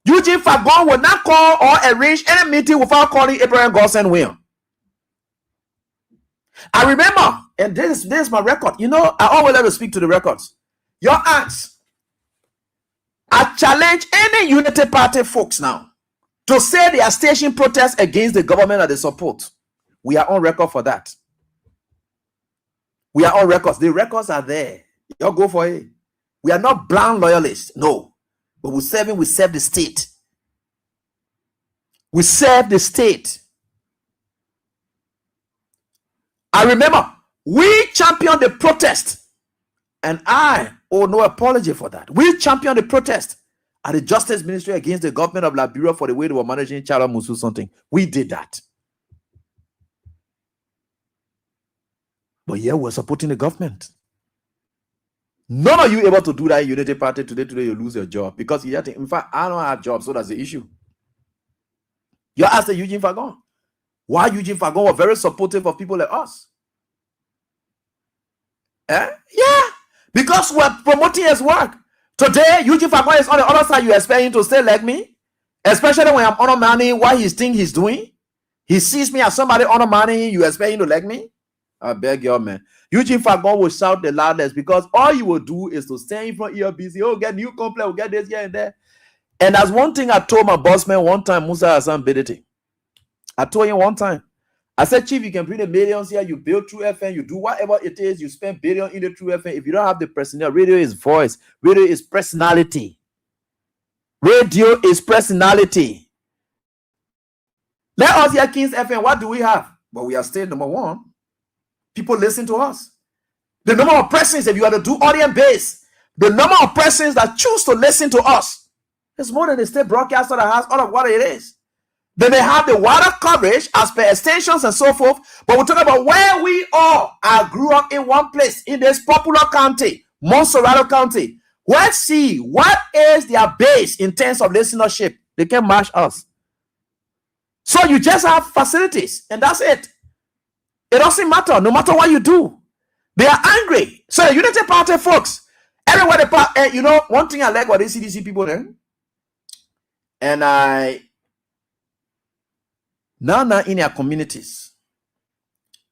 Eugene Fagon would not call or arrange any meeting without calling Abraham Gosden William. I remember, and this is my record. You know, I always let to speak to the records. Your aunts. I challenge any Unity Party folks now to say they are staging protests against the government that they support. We are on record for that. We are on records. The records are there. Y'all go for it. We are not blind loyalists. No. But we serve the state. We serve the state. I remember we championed the protest, and I owe no apology for that. We championed the protest at the Justice Ministry against the government of Liberia for the way they were managing Chala Musu something. We did that. But yeah, we're supporting the government. None of you able to do that in Unity Party today you lose your job. Because you have to, in fact, I don't have jobs, so that's the issue. You asked the Eugene Fagon. Why Eugene Fagon was very supportive of people like us. Yeah, because we're promoting his work. Today, Eugene Fagon is on the other side. You expect him to stay like me? Especially when I'm undermining what he thinks he's doing. He sees me as somebody undermining. You expect him to like me? I beg you, man. Eugene Fagon will shout the loudest because all you will do is to stand in front of ERBC. Oh, get new complaint, we'll get this here and there. And that's one thing I told my boss man one time, Musa Hassan Bedete. I told him one time, I said, Chief, you can bring the millions here, you build True FM, you do whatever it is, you spend billion in the True FM. If you don't have the personnel, radio is voice, radio is personality. Radio is personality. Let us hear Kings FM. What do we have? But we are still number one. People listen to us. The number of persons, if you are to do audience base, the number of persons that choose to listen to us is more than the state broadcaster that has all of what it is. Then they have the wider coverage as per extensions and so forth. But we're talking about where we all grew up in one place in this popular county, Montserrat County. Let's see what is their base in terms of listenership. They can match us. So you just have facilities, and that's it. It doesn't matter, no matter what you do. They are angry. So the Unity Party folks, everywhere they you know, one thing I like about the CDC people then, and now in their communities,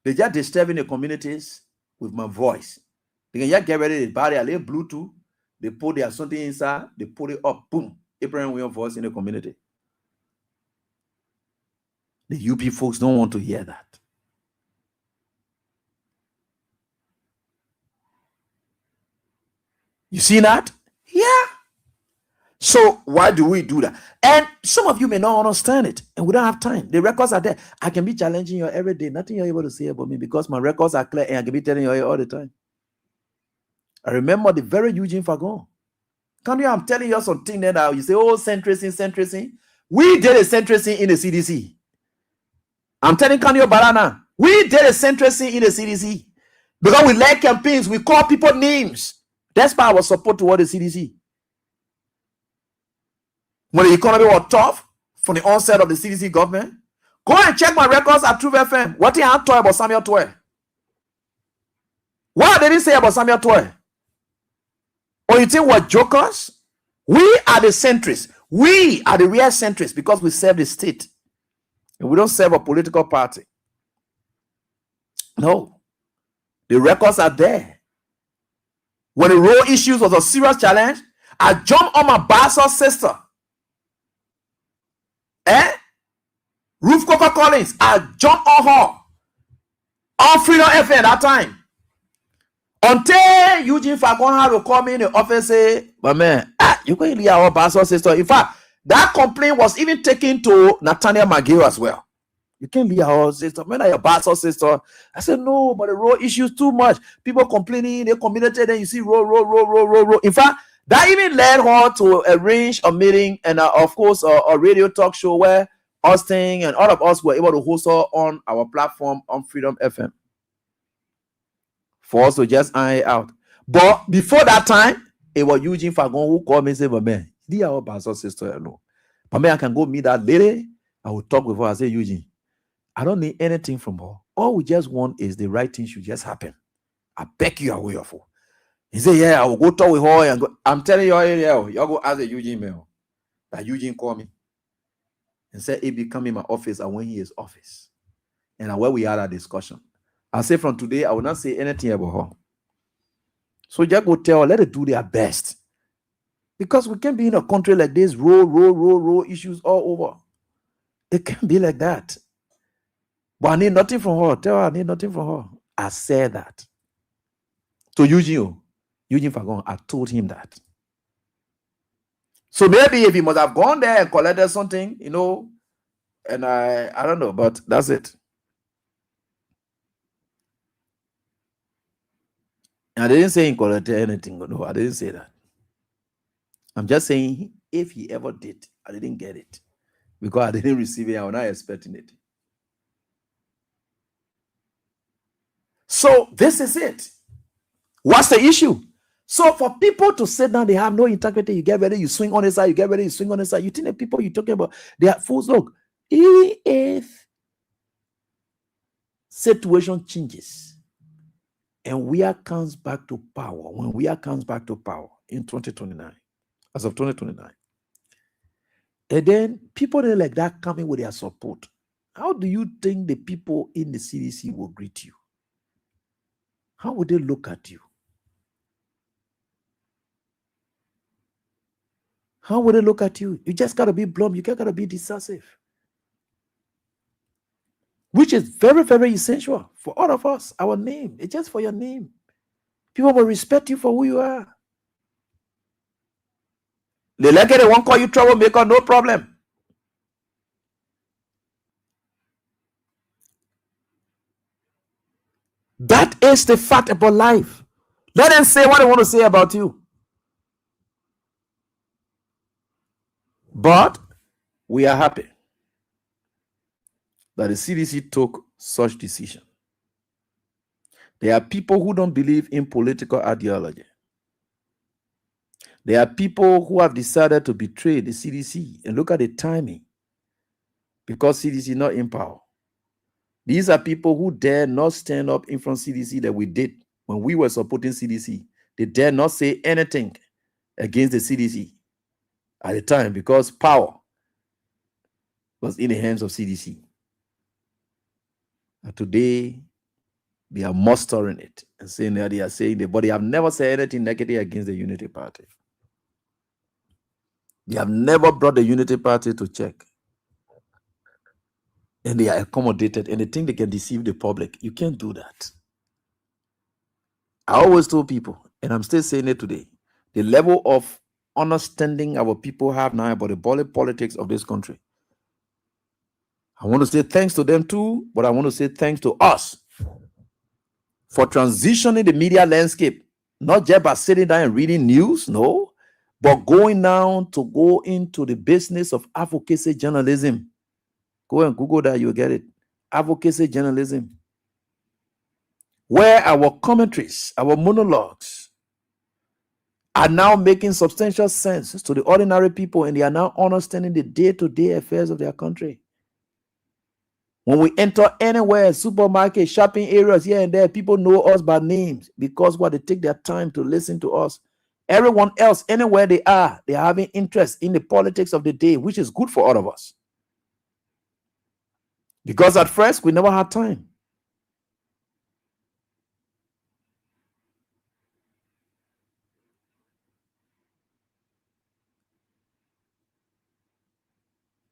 they just disturbing the communities with my voice. They can just get ready to buy their little Bluetooth, they put their something inside, they put it up, boom, Abraham William voice in the community. The UP folks don't want to hear that. You see that? Yeah. So why do we do that? And some of you may not understand it, and we don't have time. The records are there. I can be challenging you every day. Nothing you're able to say about me because my records are clear, and I can be telling you all the time. I remember the very Eugene Fagon. I'm telling you something there now. You say, oh, centricity. We did a centricity in the CDC. I'm telling Kanyo Barana, we did a centricity in the CDC because we led campaigns. We call people names. That's why I was support toward the CDC. When the economy was tough from the onset of the CDC government, go and check my records at True FM. What did I talk about Samuel Toy? What did he say about Samuel Toy? Or you think we're jokers? We are the centrists. We are the real centrists because we serve the state. And we don't serve a political party. No. The records are there. When the road issues was a serious challenge, I jumped on my bastard sister. Ruth Coker Collins, I jumped on her. On Freedom FM that time. Until Eugene Fagon had to call me in the office and say, but man, you can leave our bastard sister. In fact, that complaint was even taken to Nathaniel McGill as well. You can't leave our sister. Man, your bastard sister. I said, no, but the road issues too much. People complaining, they community, then you see road. In fact, that even led her to arrange a meeting and of course a radio talk show where Austin and all of us were able to host her on our platform on Freedom FM. For us to just iron it out. But before that time, it was Eugene Fagon who called me and said, but man, the our pastor sister alone. But man, I can go meet that lady. I will talk with her. I say, Eugene, I don't need anything from her. All we just want is the right thing should just happen. I beg you away of her. He said, yeah, I will go talk with her and go. I'm telling you, y'all go ask the Eugene mail. That Eugene called me and said, he be come in my office and when he is office. And where we had a discussion. I say from today, I will not say anything about her. So just go tell her, let it do their best. Because we can't be in a country like this, row issues all over. It can't be like that. But I need nothing from her. Tell her I need nothing from her. I said that. To Eugene Fagon, I told him that. So maybe if he must have gone there and collected something, and I don't know, but that's it. I didn't say he collected anything. No, I didn't say that. I'm just saying if he ever did, I didn't get it. Because I didn't receive it. I was not expecting it. So this is it. What's the issue? So for people to sit down, they have no integrity. You get ready, you swing on the side, you get ready, you swing on the side. You think the people you're talking about, they are fools. Look, if situation changes, and we are comes back to power, when we are comes back to power in 2029, as of 2029, and then people that are like that coming with their support, how do you think the people in the CDC will greet you? How would they look at you? How would they look at you? You just got to be blunt. You got to be decisive. Which is very, very essential for all of us. Our name. It's just for your name. People will respect you for who you are. They like it, they won't call you troublemaker, no problem. That is the fact about life. Let them say what they want to say about you. But we are happy that the CDC took such decision. There are people who don't believe in political ideology. There are people who have decided to betray the CDC. And look at the timing. Because CDC is not in power. These are people who dare not stand up in front of CDC that we did when we were supporting CDC. They dare not say anything against the CDC at the time because power was in the hands of CDC. And today, they are mustering it and saying that they are saying that, but they have never said anything negative against the Unity Party. They have never brought the Unity Party to check. And they are accommodated and they think they can deceive the public. You can't do that. I always told people, and I'm still saying it today, the level of understanding our people have now about the politics of this country. I want to say thanks to them too, but I want to say thanks to us for transitioning the media landscape, not just by sitting down and reading news, no, but going down to go into the business of advocacy journalism. Go and Google that, you'll get it. Advocacy journalism. Where our commentaries, our monologues are now making substantial sense to the ordinary people and they are now understanding the day-to-day affairs of their country. When we enter anywhere, supermarket, shopping areas here and there, people know us by names because they take their time to listen to us Everyone else, anywhere they are having interest in the politics of the day, which is good for all of us. Because at first, we never had time.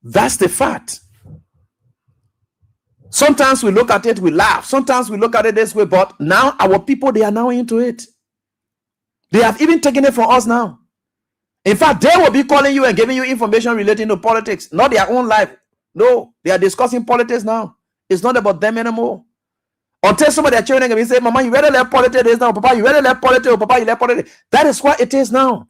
That's the fact. Sometimes we look at it, we laugh. Sometimes we look at it this way, but now our people, they are now into it. They have even taken it from us now. In fact, they will be calling you and giving you information relating to politics, not their own life. No, they are discussing politics now. It's not about them anymore. Until some of their children can be saying, Mama, you better left politics this now. Papa, you better left politics. Oh, Papa, you left politics. That is what it is now.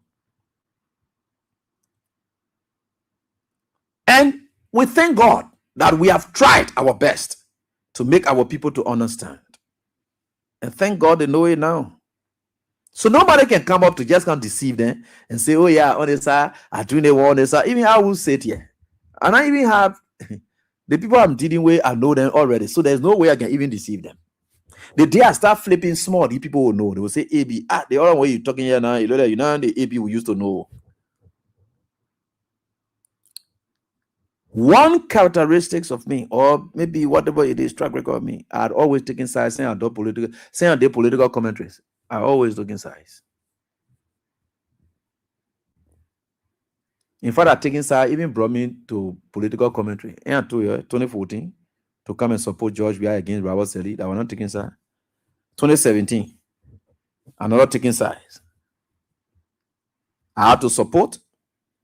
And we thank God that we have tried our best to make our people to understand. And thank God they know it now. So nobody can come up to just can't deceive them and say, oh yeah, on this side, I do the one on this side. Even I will say it here. And I even have the people I'm dealing with, I know them already. So there's no way I can even deceive them. The day I start flipping small, the people will know. They will say, AB, the other way you're talking here now, you know the AB we used to know. One characteristics of me, or maybe whatever it is, track record of me, I'd always taken sides, saying I do political commentaries. I always taking sides. In fact, I taking sides even brought me to political commentary. And 2014, to come and support George Weah against Robert Selly, that were not taking sides. 2017, another taking sides. I had to support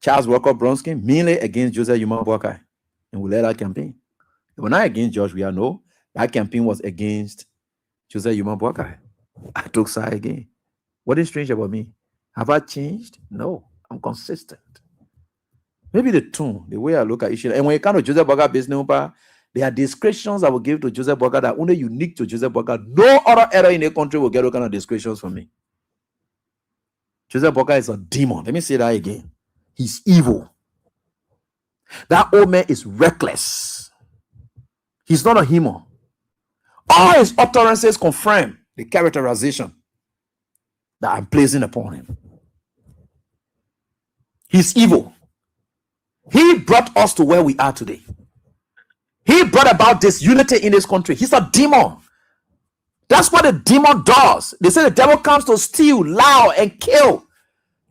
Charles Walker Bronsky, mainly against Joseph Yuma Boakai, and we led that campaign. It was not against George Weah, no. That campaign was against Joseph Yuma Boakai. I took side again. What is strange about me? Have I changed? No, I'm consistent. Maybe the tone, the way I look at issues. And when it comes to Joseph Boakai business, there are descriptions I will give to Joseph Boakai that are only unique to Joseph Boakai. No other era in the country will get those kind of descriptions from me. Joseph Boakai is a demon. Let me say that again. He's evil. That old man is reckless. He's not a human. All his utterances confirm the characterization that I'm placing upon him. He's evil. He brought us to where we are today. He brought about this unity in this country. He's a demon. That's what a demon does. They say the devil comes to steal, lie, and kill.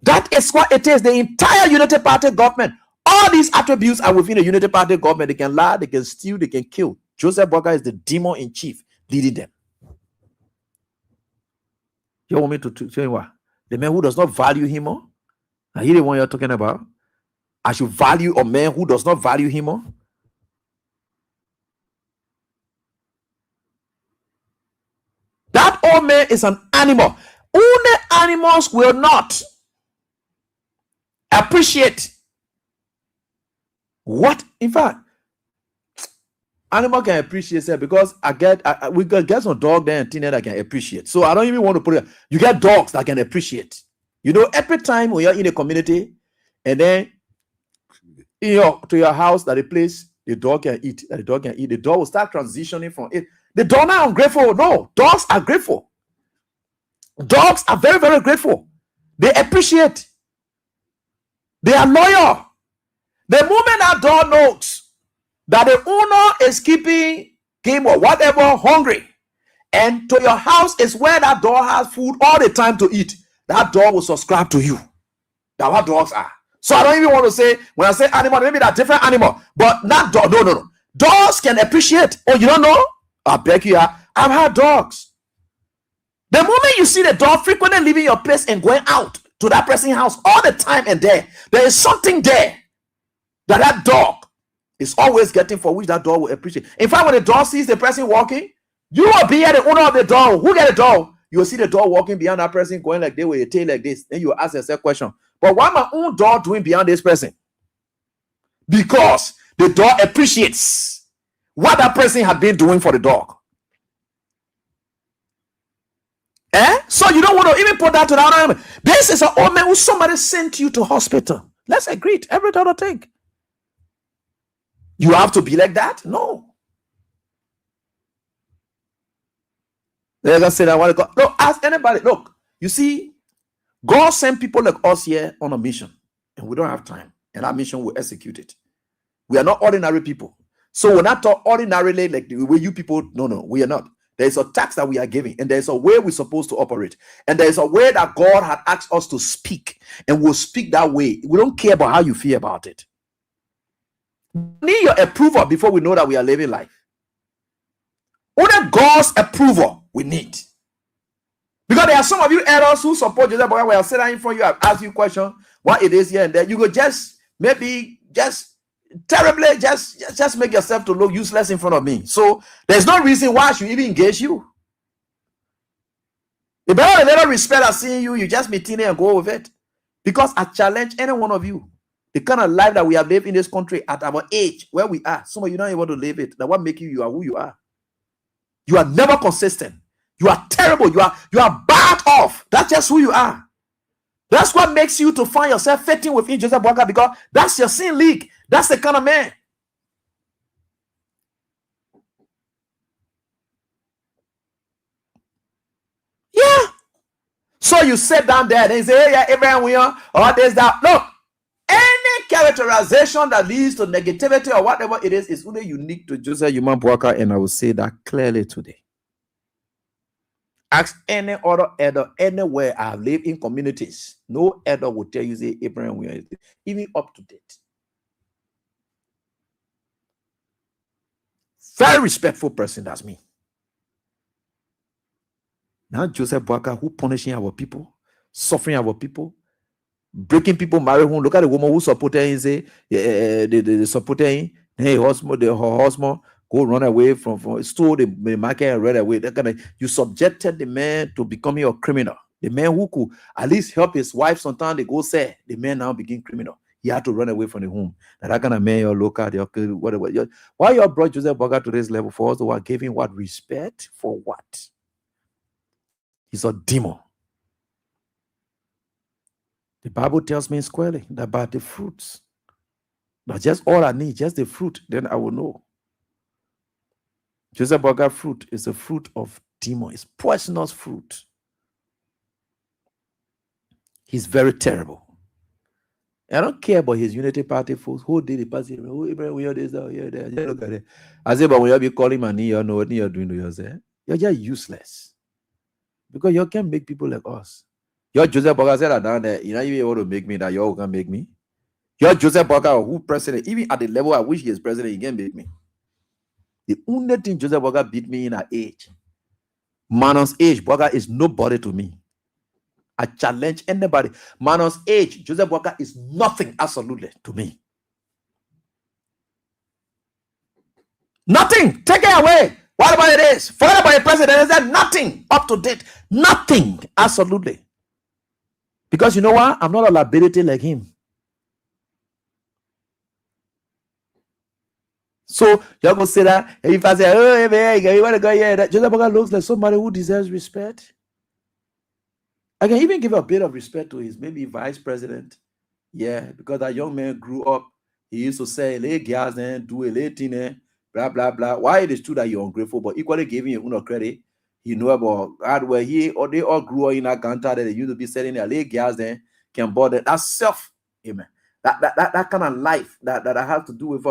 That is what it is. The entire Unity Party government, all these attributes are within the Unity Party government. They can lie, they can steal, they can kill. Joseph Boakai is the demon in chief leading them. You want me to tell you what? The man who does not value him more? Are you the one you're talking about? I should value a man who does not value him more? That old man is an animal. Only animals will not appreciate what, in fact, animal can appreciate it because we get some dog there and teenager that can appreciate. So I don't even want to put it. You get dogs that can appreciate. You know, every time when you're in a community and then to your house that a place the dog can eat, the dog will start transitioning from it. The dog are ungrateful. No, dogs are grateful. Dogs are very, very grateful. They appreciate. They are loyal. The moment that dog knows that the owner is keeping him or whatever hungry, and to your house is where that dog has food all the time to eat, that dog will subscribe to you. That's what dogs are. So I don't even want to say, when I say animal, maybe that different animal, but not dog. No. Dogs can appreciate. Oh, you don't know? I beg you, I've had dogs. The moment you see the dog frequently leaving your place and going out to that person's house all the time and there is something there that dog is always getting, for which that dog will appreciate. In fact, when the dog sees the person walking, you will be at the owner of the dog. Who get the dog? You will see the dog walking behind that person, going like this with a tail like this. Then you ask yourself a question. But why my own dog doing behind this person? Because the dog appreciates what that person had been doing for the dog. So you don't want to even put that to the other animal. This is an old man who somebody sent you to hospital. Let's agree. Every other thing. You have to be like that? No. They're gonna say that. Look, ask anybody. Look, you see, God sent people like us here on a mission, and we don't have time, and that mission will execute it. We are not ordinary people. So we're not talk ordinarily like the way you people. No, we are not. There's a tax that we are giving, and there's a way we're supposed to operate, and there's a way that God had asked us to speak, and we'll speak that way. We don't care about how you feel about it. We need your approval before we know that we are living life. Only God's approval we need. Because there are some of you elders who support Joseph Boga. When I sit down in front of you, I've asked you a question, what it is here and there. You go just terribly just make yourself to look useless in front of me. So there's no reason why I should even engage you. If I have a little respect at seeing you, you just meet in and go with it. Because I challenge any one of you. The kind of life that we have lived in this country at our age, where we are, some of you don't even want to live it. That what makes you are who you are. You are never consistent. You are terrible. You are bad off. That's just who you are. That's what makes you to find yourself fitting within Joseph Boga, because that's your sin league. That's the kind of man. Yeah. So you sit down there and say, hey, yeah, Abraham, we are, or there's that. Look, any characterization that leads to negativity or whatever it is only unique to Joseph Boga, and I will say that clearly today. Ask any other elder anywhere I have lived in communities. No elder will tell you, say, Abraham, we are even up to date. Very respectful person, that's me. Now Joseph Boga, who punishing our people, suffering our people, breaking people marriage home. Look at the woman who supported him, say, they supported him, hey, her husband go run away from stole the market and run away. That kind of, you subjected the man to becoming a criminal. The man who could at least help his wife sometimes, they go say, the man now became criminal. He had to run away from the home. That kind of man, your local, whatever. Why you brought Joseph Boga to this level for us? To what, gave him what? Respect for what? He's a demon. The Bible tells me squarely that by the fruits, not just all I need, just the fruit, then I will know. Joseph Boga fruit is a fruit of demon. It's poisonous fruit. He's very terrible. I don't care about his Unity Party folks. Who did the party? Who Abraham? We are this, there. Look at it. I say, but when you be calling my knee, you know what you're doing to yourself. You're just useless. Because you can't make people like us. You're Joseph Boga said that down there. You're not even able to make me that you can make me. You're Joseph Boga, who president, even at the level at which he is president, he can make me. The only thing Joseph Boga beat me in at age. Manon's age, Boga is nobody to me. I challenge anybody. Manon's age, Joseph Boga is nothing absolutely to me. Nothing. Take it away. Whatever it is. Forget about the president. Is that nothing up to date? Nothing. Absolutely. Because you know what? I'm not a liability like him. So you're gonna say that if I say, oh, hey, man, you want to go here, that Joseph Boga looks like somebody who deserves respect. I can even give a bit of respect to his maybe vice president. Yeah, because that young man grew up. He used to say, "Lay gas and do a late thing, blah blah blah." Why it is true that you're ungrateful, but equally giving you credit. You know about hardware here, or they all grew up in a counter that they used to be selling their lay gas and can bother. That's self, amen. That kind of life that I have to do with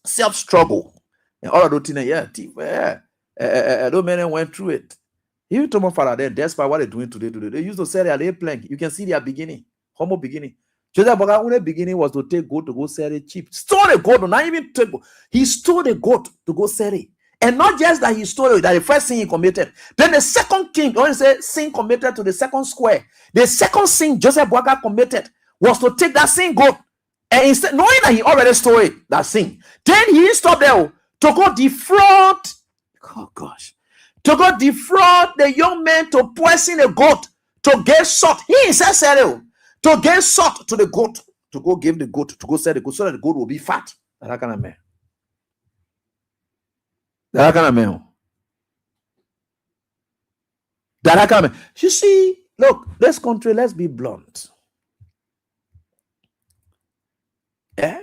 self-struggle and all of those things. Those men went through it. Even Thomas Father, then despite what they're doing today, they used to sell their lay plank. You can see their beginning, humble beginning. Joseph Boga, only beginning was to take goat to go sell it cheap. Stole a goat, not even take goat. He stole a goat to go sell it. And not just that he stole it, that the first sin he committed. Then the second king, when you say sin committed to the second square, the second sin Joseph Boga committed was to take that sin goat. And instead, knowing that he already stole it, that sin, then he stopped there to go defraud. Oh gosh. To go defraud the young man to poison a goat to get salt. He himself said it. To get salt to the goat, to go give the goat, to go sell the goat so that the goat will be fat. That kind of man. That kind of man. That kind of man. You see, look, this country, let's be blunt. Yeah?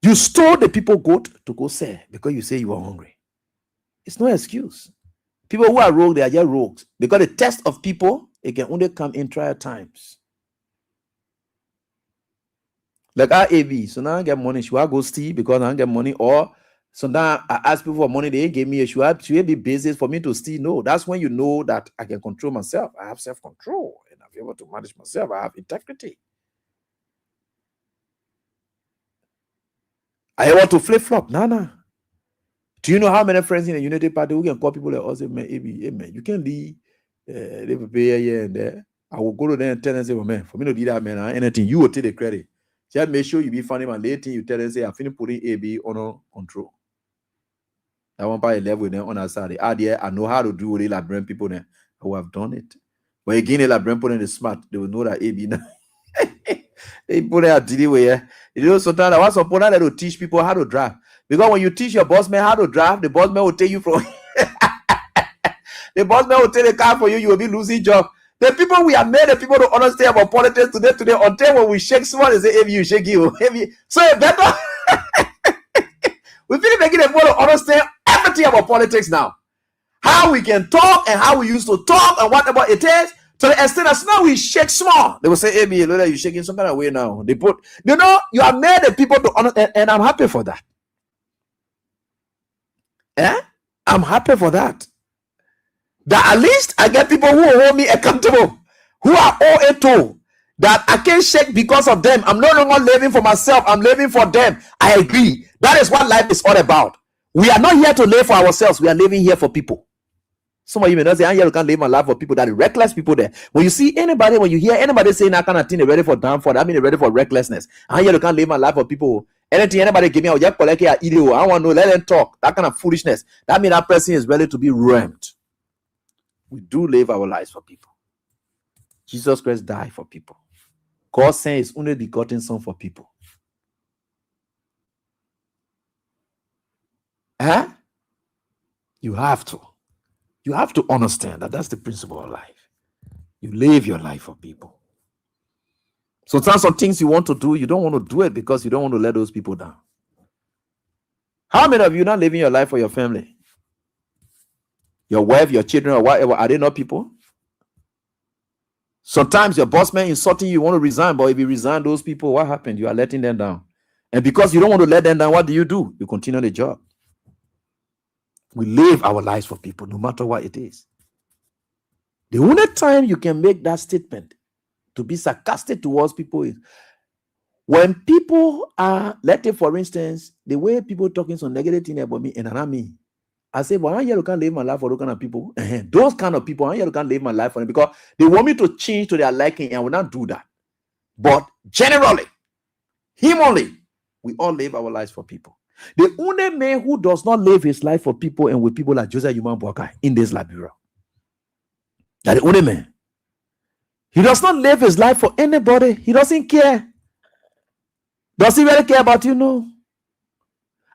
You stole the people goat to go sell because you say you are hungry. It's no excuse. People who are rogue, they are just rogues. Because the test of people it can only come in trial times. Like our AB, so now I get money, should I go steal because I don't get money? Or so now I ask people for money, they ain't give me a should it be basis for me to steal? No, that's when you know that I can control myself. I have self-control and I'm able to manage myself. I have integrity. I want to flip-flop. Nah. Do you know how many friends in the Unity Party who can call people like us? Man, you can leave. They will pay here and there. I will go to them and tell them, say, well, man, for me to do that, man, anything, you will take the credit. Just make sure you be funny, man. Later, you tell them, say, I finished putting AB under control. I want to level with them on our side. I know how to do with the Liberian people there who have done it. But again, the Liberian people is smart. They will know that AB now. They put it at way. You know, sometimes I want support that to teach people how to drive. Because when you teach your boss man how to drive, the boss man will take you from the boss man will take the car for you, you will be losing job. The people we have made the people to understand about politics today, until when we shake someone, they say, if you shake you, so it better. We feel making the people to understand everything about politics now. How we can talk and how we used to talk and whatever it is. To the extent that now we shake small. They will say, hey, you're shaking some kind of way now. They put, you know, you have made the people to understand, and I'm happy for that. I'm happy for that. That at least I get people who hold me accountable, who are all to that I can't shake because of them. I'm no longer living for myself. I'm living for them. I agree. That is what life is all about. We are not here to live for ourselves. We are living here for people. Some of you may not say, I'm here to live my life for people. That are reckless people there. When you see anybody, when you hear anybody saying that kind of thing, they're ready for downfall. That means they're ready for recklessness. I'm here to live my life for people. Anything anybody give me, I'll just collect it. I want to know, let them talk. That kind of foolishness. That means that person is ready to be ruined. We do live our lives for people. Jesus Christ died for people. God sent his only begotten son for people. You have to understand that that's the principle of life. You live your life for people. Sometimes some things you want to do, you don't want to do it because you don't want to let those people down. How many of you not living your life for your family? Your wife, your children, or whatever, are they not people? Sometimes your boss man insulting you want to resign, but if you resign those people, what happened? You are letting them down. And because you don't want to let them down, what do? You continue the job. We live our lives for people, no matter what it is. The only time you can make that statement to be sarcastic towards people is when people are, let's say for instance, the way people talking some negative thing about me and not me. I say, well, I'm here to can't live my life for those kind of people. Those kind of people, I'm here to can't live my life for them because they want me to change to their liking and I will not do that. But generally, humanly, we all live our lives for people. The only man who does not live his life for people and with people like Joseph Yuman Boakai in this Liberia. That's the only man. He does not live his life for anybody. He doesn't care. Does he really care about you? No.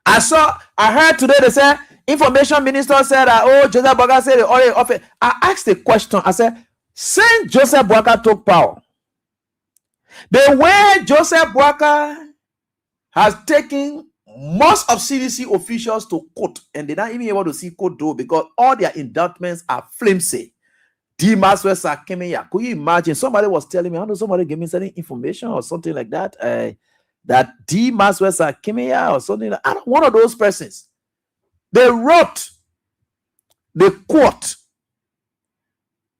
I heard today they said, information minister said that, Joseph Boakai said the oil office. I asked the question. I said, since Joseph Boakai took power, the way Joseph Boakai has taken most of CDC officials to court, and they're not even able to see court though because all their indictments are flimsy. D. Maswell Sakemiya. Could you imagine? Somebody was telling me, I don't know, somebody gave me certain information or something like that. That D. Maswell Sakemiya or something like that. One of those persons. They wrote the court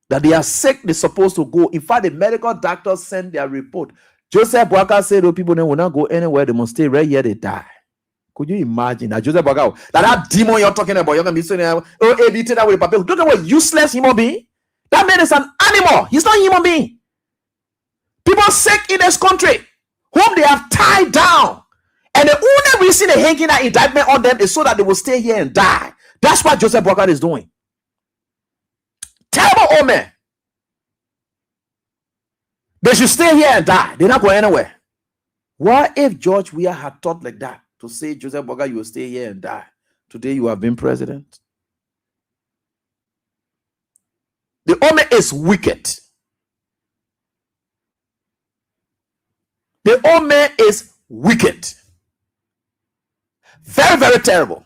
that they are sick, they're supposed to go. In fact, the medical doctors sent their report. Joseph Boakai said, people will not go anywhere, they must stay right here, they die. Could you imagine that Joseph Boakai, that demon you're talking about, you're going to be saying, that with Papa, talking about useless human being? That man is an animal. He's not a human being. People sick in this country, whom they have tied down. And the only reason they're hanging that indictment on them is so that they will stay here and die. That's what Joseph Boakai is doing. Terrible old man. They should stay here and die. They're not going anywhere. What if George Weah had thought like that? To say, Joseph Boakai, you will stay here and die. Today you have been president. The owner is wicked. The owner is wicked. Very, very terrible.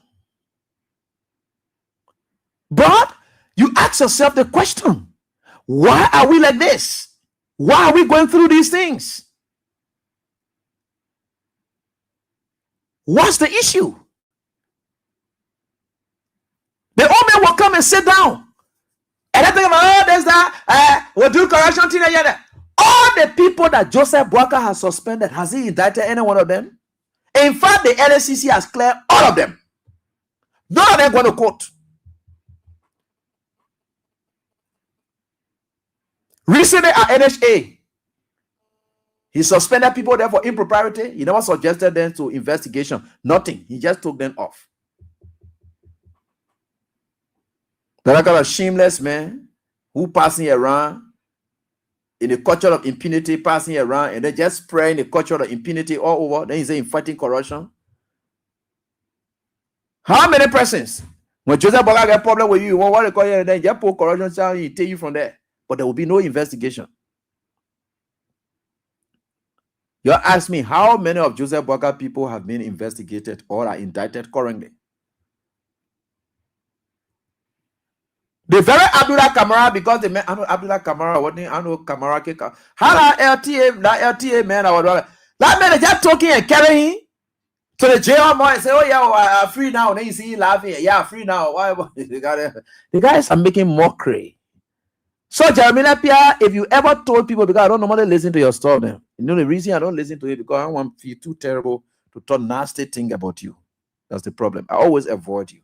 But you ask yourself the question, Why are we like this? Why are we going through these things? What's the issue? The old man will come and sit down. And I think about, oh, there's that. We'll do correction. All the people that Joseph Boakai has suspended, has he indicted any one of them? In fact, the LSCC has cleared all of them. None of them going to court. Recently at NHA, he suspended people there for impropriety. He never suggested them to investigation. Nothing. He just took them off. That kind of shameless man who passing around in the culture of impunity, passing around, and then just spreading the culture of impunity all over. Then he's saying fighting corruption. How many persons? When Joseph Boakai get a problem with you, you want what they call you, and then just put corruption down, he take you from there. But there will be no investigation. You ask me how many of Joseph Boakai people have been investigated or are indicted currently? The very Abdullah Kamara, because the man, I know Abdullah Kamara, what I know Kamara, how that LTA man, that man is just talking and carrying to the jail more and say, oh yeah, free now. And then you see him laughing, yeah, free now. Why? The guys are making mockery. So Jeremy Napia, if you ever told people, because I don't normally listen to your stuff, then you know the reason I don't listen to it because I don't want to feel too terrible to talk nasty thing about you. That's the problem. I always avoid you,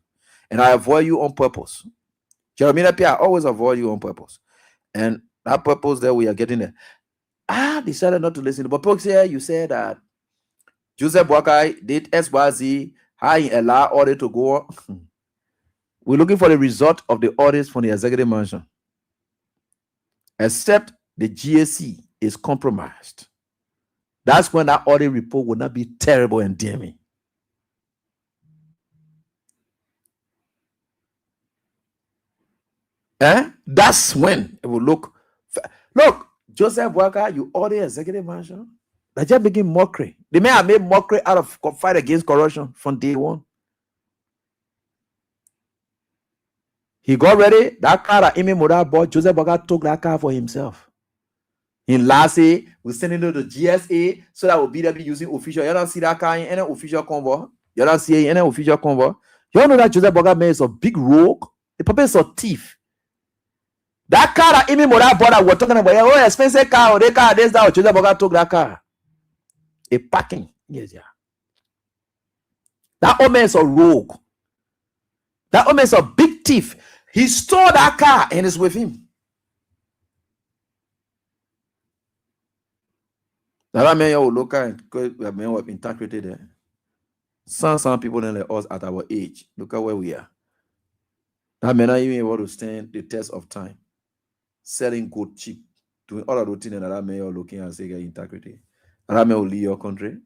and I avoid you on purpose. Jeremy Napia, I always avoid you on purpose, and that purpose that we are getting there. I decided not to listen. But folks here, you said that Joseph Boakai did XYZ, how he allowed audit to go on. We're looking for the result of the audits from the executive mansion. Except the GSC is compromised. That's when that audit report will not be terrible and damning. That's when it will look. Look, Joseph Boakai, you audit executive mansion. They just making mockery. They may have made mockery out of fight against corruption from day one. He got ready. That car that Amy Moda bought, Joseph Boakai took that car for himself. In last year, we send it to the GSA so that we'll be using official. You don't see that car in any official convoy. You don't see it in any official convoy. You all know that Joseph Boakai man is a big rogue. The purpose is a thief. That car that Amy Moda bought that we're talking about, oh, expensive car, they car, this, that, Joseph Boakai took that car. A parking. Yes, yeah. That old man is a rogue. That old man is a big thief. He stole that car and is with him. That man will look at and man will interpreted there. Some people than like us at our age. Look at where we are. That man not even able to stand the test of time. Selling good cheap. Doing all of the things that man are looking and say get integrity. That man will leave your country.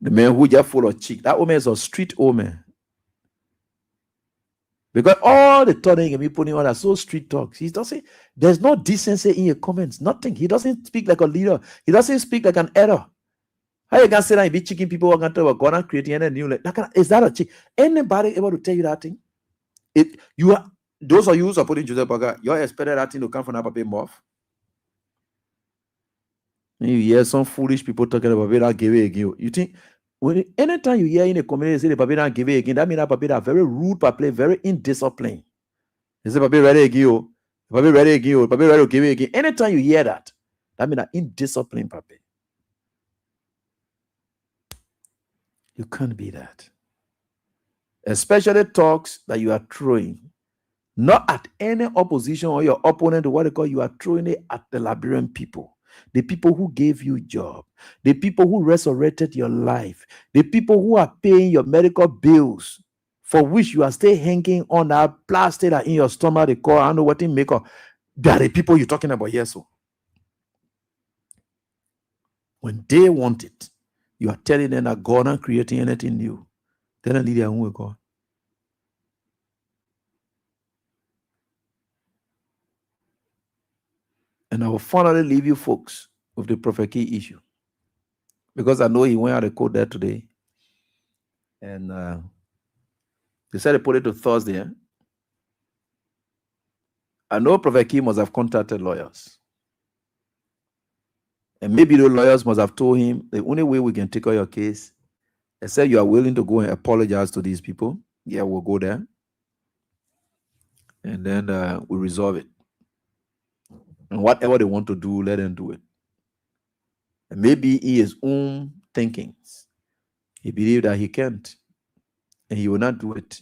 The man who just full of cheek. That woman is a street old man. Because all the thought he can be putting on are so street talks. He doesn't, there's no decency in your comments, nothing. He doesn't speak like a leader. He doesn't speak like an error. How you can say that and be chicken people who are going to talk about creating any new is that a chick? Anybody able to tell you that thing? You are those of you who are putting Joseph Boakai, you expected that thing to come from that paper mouth. You hear some foolish people talking about that give it again. You think anytime you hear in a community say the papi don't give it again, that means that papi are very rude, papi very indisciplined. They say papi ready again, papi ready again, papi ready to give it again. Anytime you hear that, that means that indisciplined papi. You can't be that. Especially talks that you are throwing, not at any opposition or your opponent or what they call you are throwing it at the Liberian people. The people who gave you a job, the people who resurrected your life, the people who are paying your medical bills, for which you are still hanging on that plastic that in your stomach, they call, I don't know what they make of. They are the people you're talking about, yes. So when they want it, you are telling them that God not creating anything new. Then they lead their own way, God. And I will finally leave you folks with the Prophet Key issue. Because I know he went out of court there today. And they said they put it to Thursday. I know Prophet Key must have contacted lawyers. And maybe the lawyers must have told him the only way we can take out your case, they said you are willing to go and apologize to these people. Yeah, we'll go there. And then we'll resolve it. And whatever they want to do, let them do it. And maybe in his own thinkings, he believed that he can't. And he will not do it.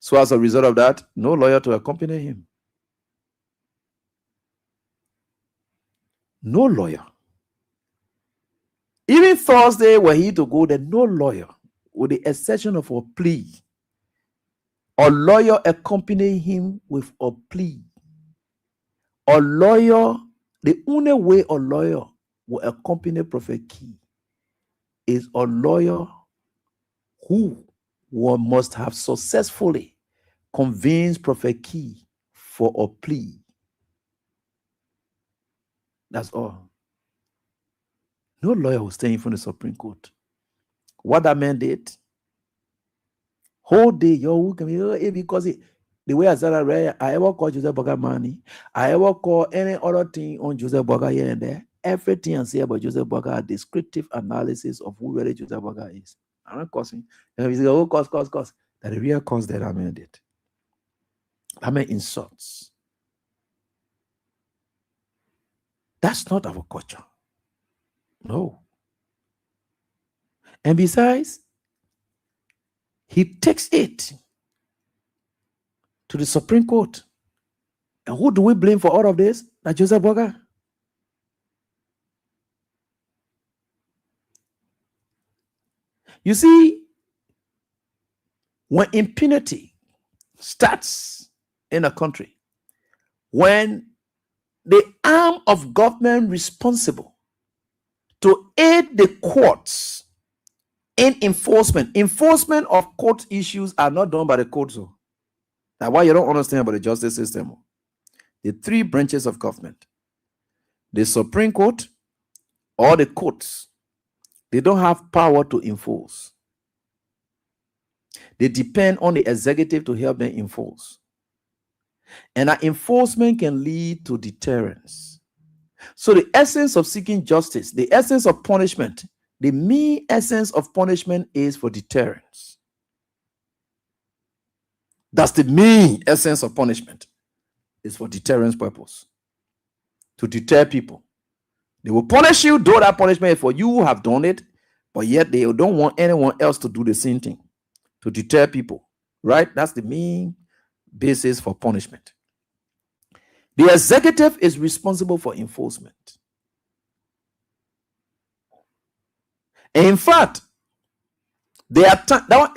So as a result of that, no lawyer to accompany him. No lawyer. Even Thursday, were he to go there, no lawyer, with the exception of a plea. A lawyer accompany him with a plea. A lawyer, the only way a lawyer will accompany Prophet Key is a lawyer who must have successfully convinced Prophet Key for a plea. That's all. No lawyer will stay in front of the Supreme Court. What that man did, whole day, because the way I said I ever call Joseph Boga money, I ever call any other thing on Joseph Boga here and there. Everything I say about Joseph Boga, a descriptive analysis of who really Joseph Boga is. I'm not causing. And we say, oh, cause. That the real cause that I man did. I mean insults. That's not our culture. No. And besides, he takes it to the Supreme Court. And who do we blame for all of this? That Joseph Boga. You see, when impunity starts in a country, when the arm of government responsible to aid the courts in enforcement of court issues are not done by the courts. That's why you don't understand about the justice system. The three branches of government, the Supreme Court or the courts, they don't have power to enforce. They depend on the executive to help them enforce. And that enforcement can lead to deterrence. So the essence of seeking justice, the essence of punishment, the main essence of punishment is for deterrence. That's the main essence of punishment. It's for deterrence purpose. To deter people. They will punish you, though that punishment is for you who have done it, but yet they don't want anyone else to do the same thing. To deter people. Right? That's the main basis for punishment. The executive is responsible for enforcement. And in fact, they are that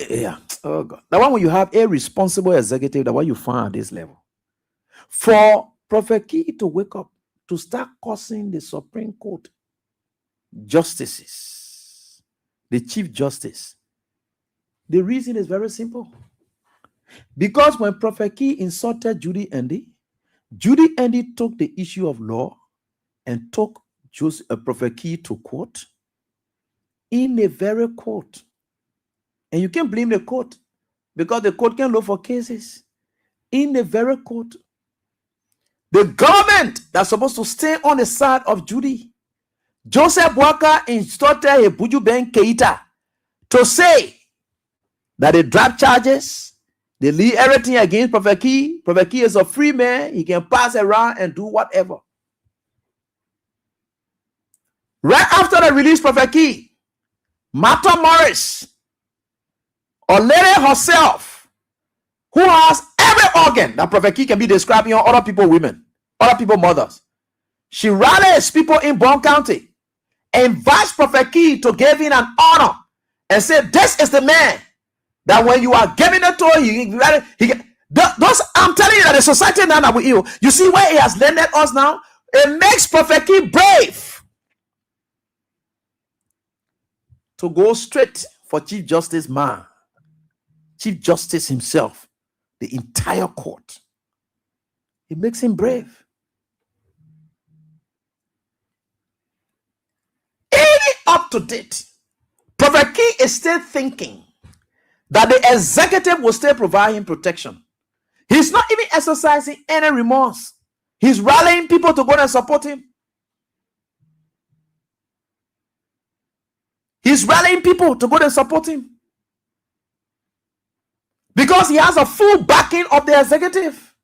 one when you have a responsible executive, that one you find at this level. For Prophet Key to wake up, to start causing the Supreme Court justices, the Chief Justice, the reason is very simple. Because when Prophet Key insulted Judy Andy took the issue of law and took Prophet Key to court in the very court. And you can't blame the court because the court can look for cases. In the very court, the government that's supposed to stay on the side of Judy, Joseph Boakai instructed Buju Ben Keita to say that they drop charges, they leave everything against Prophet Key. Prophet Key is a free man. He can pass around and do whatever. Right after they released Prophet Key, Martha Morris, a lady herself, who has every organ that Prophet Key can be describing on other people, women, other people, mothers. She rallies people in Bond County, invites Prophet Key to give him an honor, and said, "This is the man that when you are giving it to him, I'm telling you that the society now that we ill. You see where he has landed us now? It makes Prophet Key brave to go straight for Chief Justice man, Chief Justice himself, the entire court. It makes him brave. Any up to date, Prophet Key is still thinking that the executive will still provide him protection. He's not even exercising any remorse. He's rallying people to go and support him. He's rallying people to go and support him. Because he has a full backing of the executive.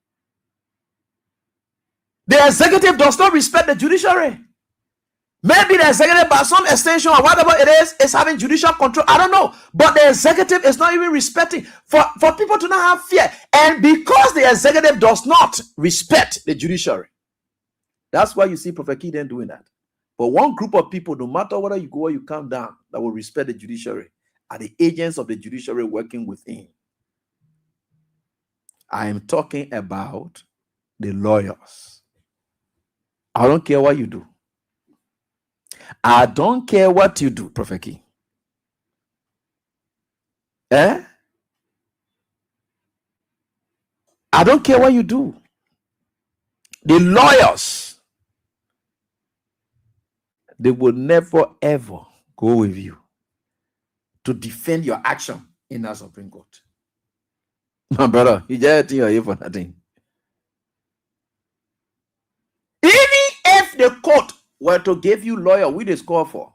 The executive does not respect the judiciary. Maybe the executive, by some extension or whatever it is having judicial control. I don't know. But the executive is not even respecting. For people to not have fear. And because the executive does not respect the judiciary, that's why you see Prophet Keaton doing that. But one group of people, no matter whether you go or you come down, that will respect the judiciary, are the agents of the judiciary working within. I am talking about the lawyers. I don't care what you do. I don't care what you do, Prophet King. I don't care what you do. The lawyers, they will never ever go with you to defend your action in the Supreme Court. My brother, you just think you're here for nothing. Even if the court were to give you lawyer with a score for,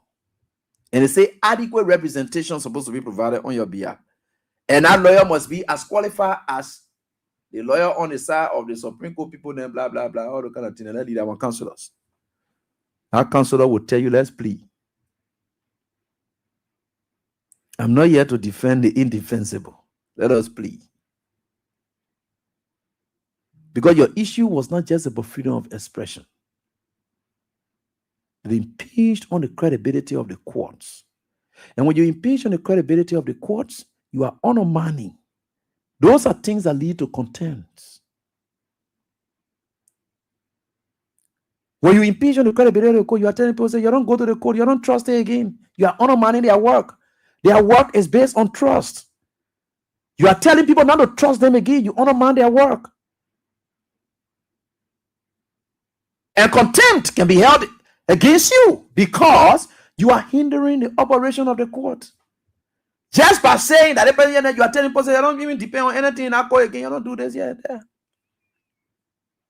and they say adequate representation is supposed to be provided on your behalf, and that lawyer must be as qualified as the lawyer on the side of the Supreme Court people, then blah blah blah, all the kind of thing, and that lead our counselors. Our counselor will tell you, let's plead. I'm not here to defend the indefensible. Let us plead. Because your issue was not just about freedom of expression. It impinged on the credibility of the courts. And when you impinge on the credibility of the courts, you are undermining. Those are things that lead to contempt. When you impinge on the credibility of the court, you are telling people, say, you don't go to the court, you don't trust it again. You are undermining their work. Their work is based on trust. You are telling people not to trust them again. You undermine their work. And contempt can be held against you because you are hindering the operation of the court. Just by saying that you are telling people, I don't even depend on anything in our court again, you don't do this yet. Yeah.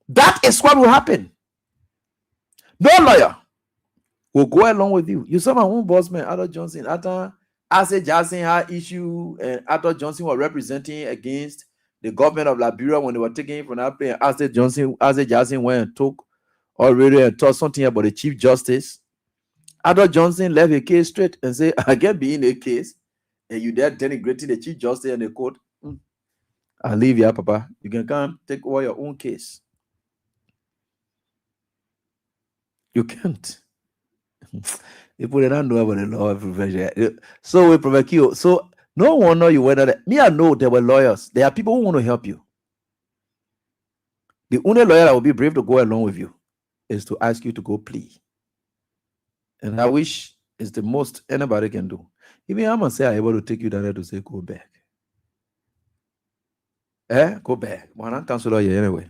That is what will happen. No lawyer will go along with you. You saw my own boss man, Arthur Johnson. After Asa Johnson had issue, and Arthur Johnson was representing against the government of Liberia when they were taking him from that place. Asa Johnson went and took already and told something about the Chief Justice. Arthur Johnson left a case straight and said, I can't be in a case, and you there denigrating the Chief Justice and the court. I'll leave you, Papa. You can come take over your own case. You can't. People don't know about the law of profession. So we provoke you. So no one know you whether that. Me, I know there were lawyers. There are people who want to help you. The only lawyer that will be brave to go along with you is to ask you to go plea. And I wish it's the most anybody can do. Even I'm gonna say I'm able to take you down there to say go back. Go back. Well, I'm not counselor here anyway.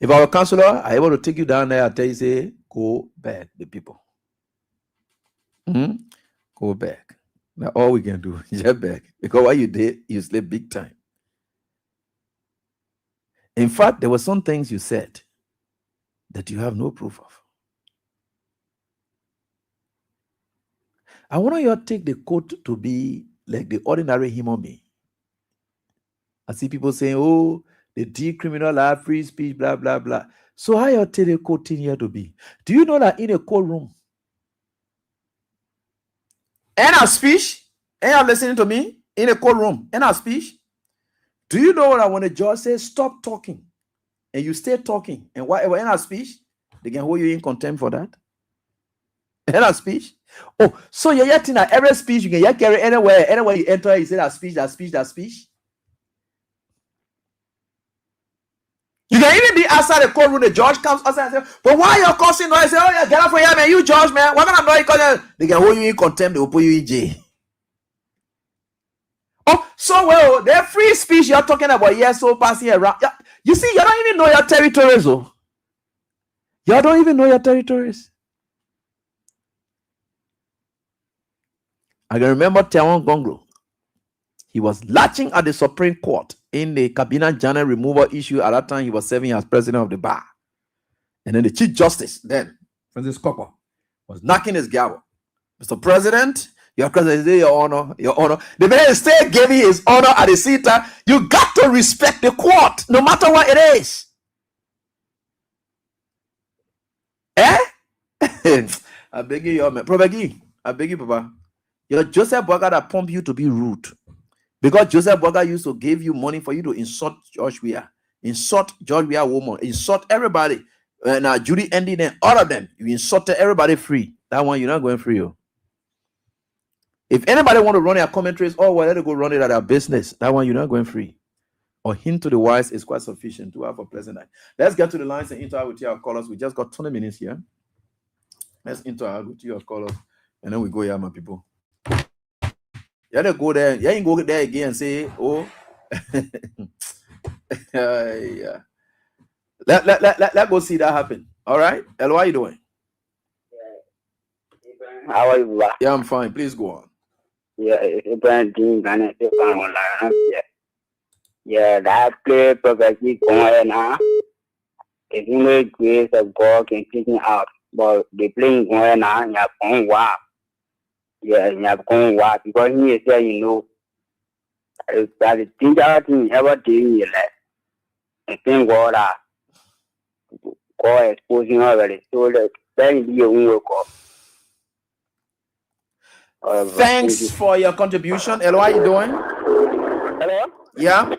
If I were counselor, I'm able to take you down there and tell you, say, go back, the people. Go back. Now all we can do is get back. Because what you did, you slept big time. In fact, there were some things you said that you have no proof of. I want you to take the court to be like the ordinary human being. I see people saying, oh, they decriminalize free speech, blah, blah, blah. So how you tell the court thing here to be? Do you know that in a courtroom, and a speech, and you're listening to me, in a courtroom, and a speech, do you know that when the judge says stop talking, and you stay talking, and whatever in a speech, they can hold you in contempt for that? In a speech? Oh, so you're getting that every speech you can carry anywhere you enter, you say that speech, that speech, that speech. You can even be outside the courtroom, the judge comes outside and says, but why are you causing noise? Say, oh yeah, get up from here, man. You judge, man. What kind of noise you? They can hold you in contempt, they will put you in jail. Oh, so well, the free speech you're talking about, yes, so passing around. Yeah. You see, you don't even know your territories, oh. You don't even know your territories. I can remember Tiawan Gonglo. He was latching at the Supreme Court in the Cabinet General removal issue. At that time, he was serving as president of the bar. And then the Chief Justice, then, Francis Copper, was knocking his gavel. Mr. President, your president, your honor, your honor. The man still gave you his honor at the sitter. You got to respect the court, no matter what it is. I beg you, your man. Probably, I beg you, Papa. Your Joseph Burger that pumped you to be rude. Because Joseph Burger used to give you money for you to insult George Weah. Insult George Weah woman. Insult everybody. And Judy ended and all of them. You insulted everybody free. That one, you're not going free. Oh. If anybody want to run their commentaries, oh, well, let it go run it at their business. That one, you're not going free. Or hint to the wise is quite sufficient to have a pleasant night. Let's get to the lines and interact with your callers. We just got 20 minutes here. Let's interact with your callers. And then we go here, my people. Yeah, they go there. Yeah, you go there again and say, oh. Yeah. Let go see that happen. All right. Hello, how are you doing? How are you? Yeah, I'm fine. Please go on. Yeah, that play perfectly going now. It's only grace of God can kick me out. But the playing going now, you have gone wow. Yeah, you have gone wow. Because he is there, you know. That the thing that you ever did in your life. I think God exposing already. So that then be your own work. Thanks for your contribution. Hello, how are you doing? Hello? Yeah?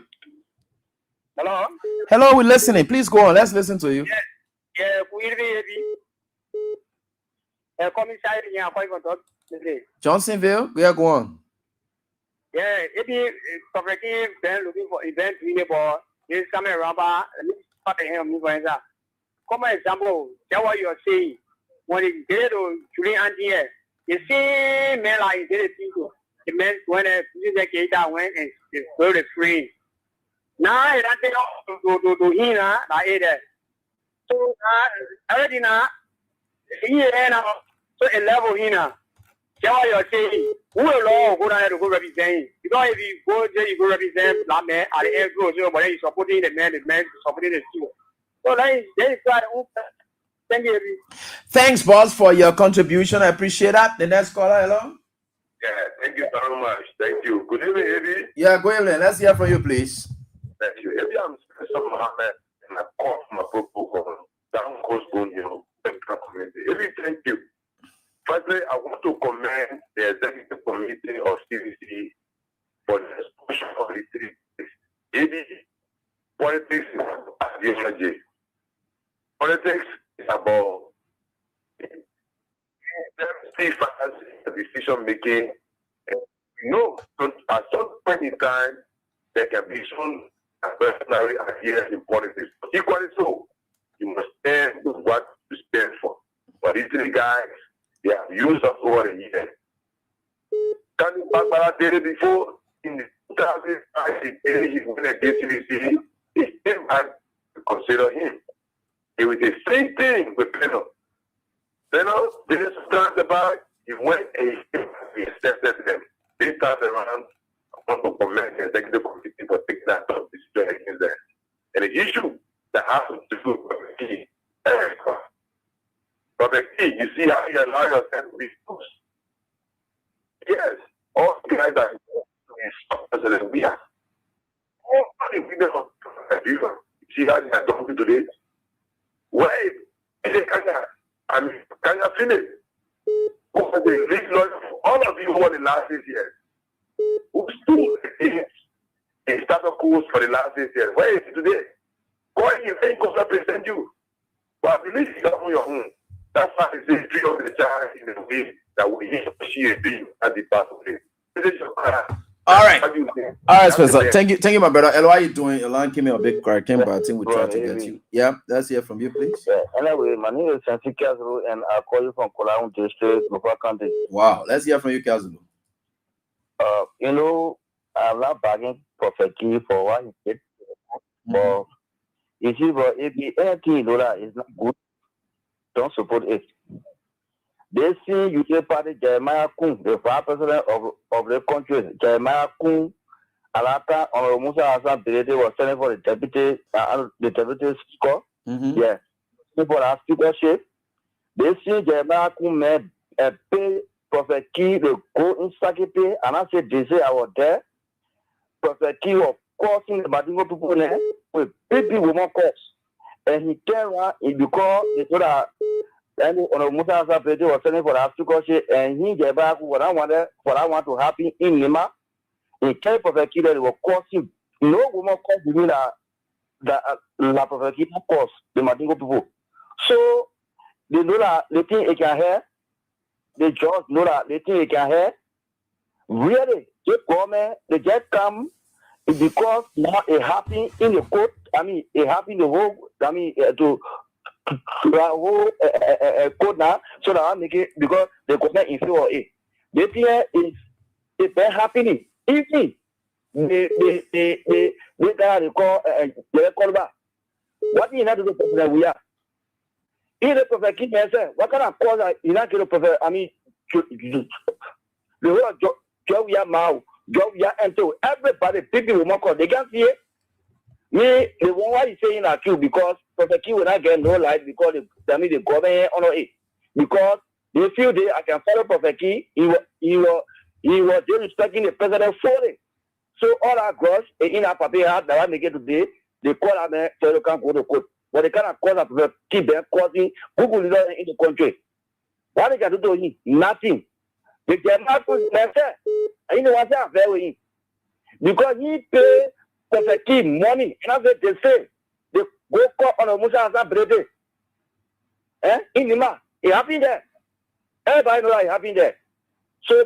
Hello? Hello, we're listening. Please go on. Let's listen to you. Yeah, Johnsonville, yeah, go on. Yeah, if you been looking for event for this coming around, come example, that's what you're saying. When you get to Julian Antier, the same man like did it people. The man when a music went and go to free. Now I don't to him like it. So already now here now so a level here now. That's what you're saying. Who will go down to go represent? Because if you go there, you go represent that man at the end goes, but then you supporting the man supporting the team. So that is why. Thank you. Thanks, boss, for your contribution. I appreciate that. The next caller, hello. Yeah, thank you very much. Thank you. Good evening, Eddie. Yeah, go ahead. Let's hear from you, please. Thank you. Eddie, I'm Professor Mohammed, and I call from a program down Coast Bone, Central Community. Eddie, thank you. Firstly, I want to commend the Executive Committee of CVC for the exposure of the 3 days. Eddie, politics is ideology. Politics is about decision making. No, at some point in time, there can be some personal ideas in politics. Equally so, you must stand with what you stand for. But these 3 guys, they have used us over the years. Standing back did it before in the 2005, he went against CVC. He came back to consider him. It was the same thing with Peno. Peno didn't stand about. He went and he accepted them. They started around. I want to commend the Executive Committee for taking that tough decision against them. And the issue that has to do with the key, but the key, you see how you allow yourself to be forced. Yes, all the guys that President we are. All the leaders of you see how they are talking today. Wait, can you finish? The lead lawyer for all of you who were the last 6 years, who stood against a status quo for the last 6 years. Where is it today? Why you ain't going to represent you? But I believe you got on your own. That's why they say treat of the child in a way that we she is being at the path of it. All right. All right, Spencer. Thank you, my brother. Hello, how you doing? Your line came in a bit crack, but I think we tried to get you. Yeah, let's hear from you, please. Yeah. Anyway, my name is Santi Kazulu, and I call you from Kolaun District, Local County. Wow, let's hear from you, Kazulu. You know, I'm not begging perfectly for what he did, but you see, but if the anything is not good, don't support it. They see UK party Jeremiah Kun, the vice president of the country, Jeremiah Kun, Alaka Honorable Musa Hassan Berete was standing for the deputy score. Yeah. For our speakership. They see Jeremiah Kume pay Prophet Key the go in Sakipe and I said they say I was there. Prophet Key of course in the Badingo people there with people woman course. And he came around because they told her and Honorable Musa Hassan Berete was standing for our speakership and he Jeremiah what I want to happen in Lima. In case Prophet Key that was causing no woman cause within the Prophet Key cause the Badingo people. So they know that they think it can hear. They just know that they think it can hear. Really, they come, they just come because now it happened in the court. I mean, it happened the whole. I mean, to the whole court now, so that I make it because they could not influence it. They think it's been happening. Easy. They call back. What do you have to do for we are? In the Prophet King said, what kind of cause you not get a prophet? I mean, the whole job we are now, job we are into everybody, people will mock. They can't see it. Me, the one why you saying that too because Prophet King will not get no light because the government honor it. Because they feel I can follow Prophet King, he was disrespecting the president fully. So all our girls in our paper that I make it today, they call them so they can't go to court. But they cannot cause a keep them causing Google in the country. What they can do to him? Nothing. They cannot put themselves. You know what I'm saying? Because he pay Prophet King money. And that's what they say. They go call on a Musa Hassan Berete. In Lima. It happened there. Everybody know that it happened there. So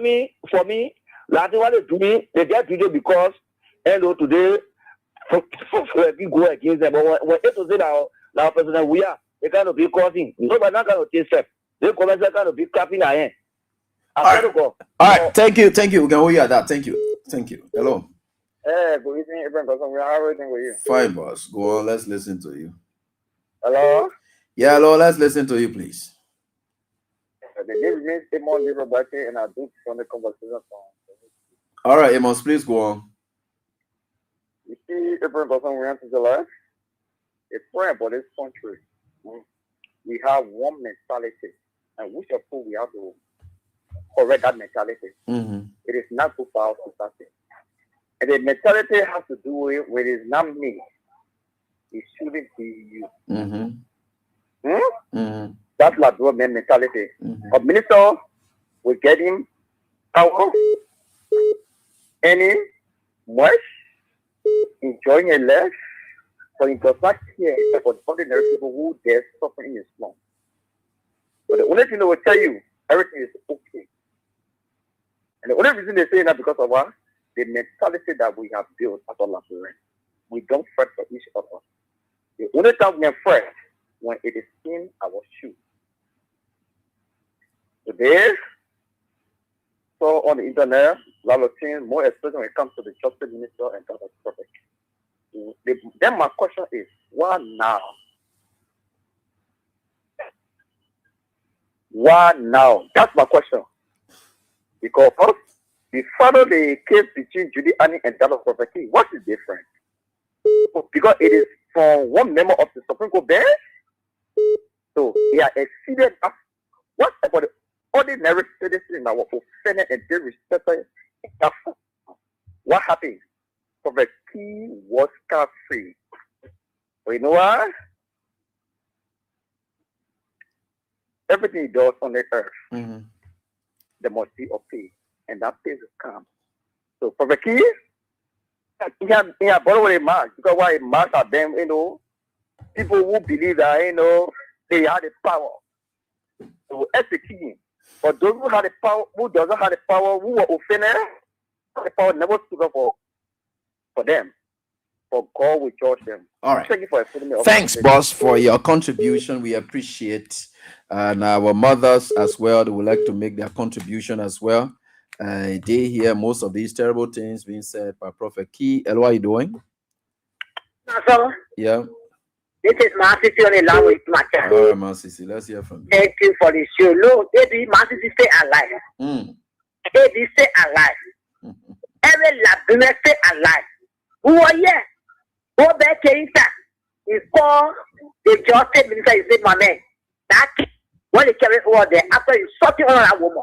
for me, that's what they do me. They get video because hello today for go against them. But when it was in our president we are they kind of be causing. Nobody not going to take steps. They comment kind of be clapping our hand. All right. Thank you. We can hear that. Thank you. Hello. Hey, good evening, everyone. We are everything with you. Fine, boss. Go on. Let's listen to you. Hello. Yeah, hello. Let's listen to you, please. They gave me a more liberal backing and I do from the conversation. All right, Amos, please go on. You see, every person we enter the life, a prayer for this country. We have one mentality, and we shall prove we have to correct that mentality. It is not too far to start it. And the mentality has to do with it's not me. It shouldn't be you. That's like government mentality. A minister will get him power, earning much, enjoying a life, but it does not care about ordinary people who they're suffering is small. But the only thing they will tell you, everything is okay. And the only reason they say that because of what? The mentality that we have built as a Liberian. We don't fret for each other. The only time we can fret when it is in our shoe. Today, so on the internet, a lot of things, more especially when it comes to the justice minister and other topics. Then my question is, why now? Why now? That's my question. Because we follow the case between Judy Annie and that of Prophet King. What is different? Because it is from one member of the Supreme Court bench. So he has exceeded us. What about the ordinary citizen that were offended and disrespected? What happened? Prophet King was car-free. But you know what? Everything he does on the earth, there must be a pay. And that pay will come. So Prophet King, he had borrowed a mask. Because why a mask are them, people who believe that, they had the power to execute him. But those who had the power, who doesn't have the power, who were offended, the power never stood up for them. For God will judge them. All right. Thank you for Thanks, boss, for your contribution. We appreciate. And our mothers as well, they would like to make their contribution as well. They hear most of these terrible things being said by Prophet Key. Hello, how are you doing? Yeah. This is Masisi on the line with my child. All right, Masisi, let's hear from you. Thank you for the show. Look, baby, Masisi stay alive. Baby, stay alive. every labyrinth alive. Who are ye? Who back in that? He called the justice minister, he said, my man, that when he carried over there, after you sorting on that woman,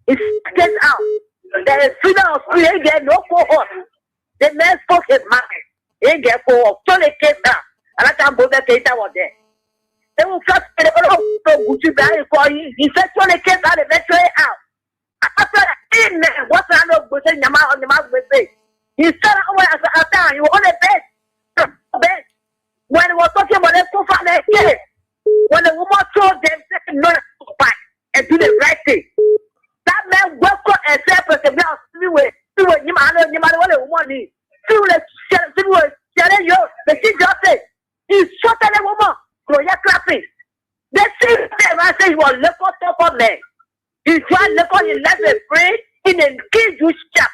it's get out. There is freedom of speech, he get no cohort. The man spoke his mind. He get cohort. So they came down. And I can't believe that they were there. They will first say, he said, so they came down, they went out. After that, amen, what's the other person on the mouth will say? He said, oh, after you were on the bed. When he was talking about the sofa, when the woman told them, no, back and do the right thing. That man woke up and said, but the man, you matter what the woman is. The king just said, he shot at the woman, so you're clapping. The same thing I say, you are local top of man. He tried local, he left a free in a kid you chap.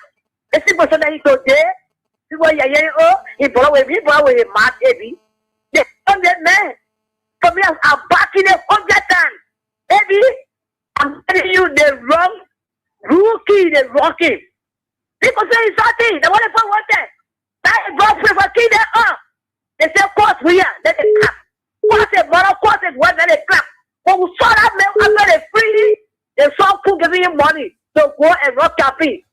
The simple so that he go there, he was he brought away a mad baby. The 100 men, for me, I'm backing it 100 times. Baby, I'm telling you, the wrong rookie, the rookie. People say it's something, they want to put one there. That is God for key there up. They say, of course, we are. Then they clap. Course it, but of course it was, then they clap. When we saw that man, I'm going to free. They saw who giving him money to go and rock cafe.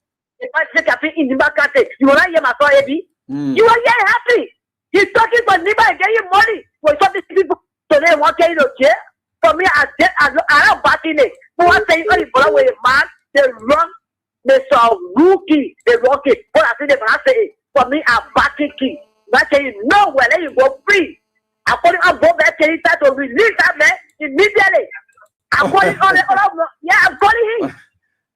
If I say cafe in the back, you will not hear my story, baby. You are very happy. He's talking for Niba and getting money. When some people today want to get chair. For me, I don't back in it. Who are saying, only follow away a man, they run, they saw rookie, they rock it. What I say, they I say, for me, I'm backing key. I tell you, no, well, then you go free. According to go back to to release that man immediately. According to yeah, I'm calling him.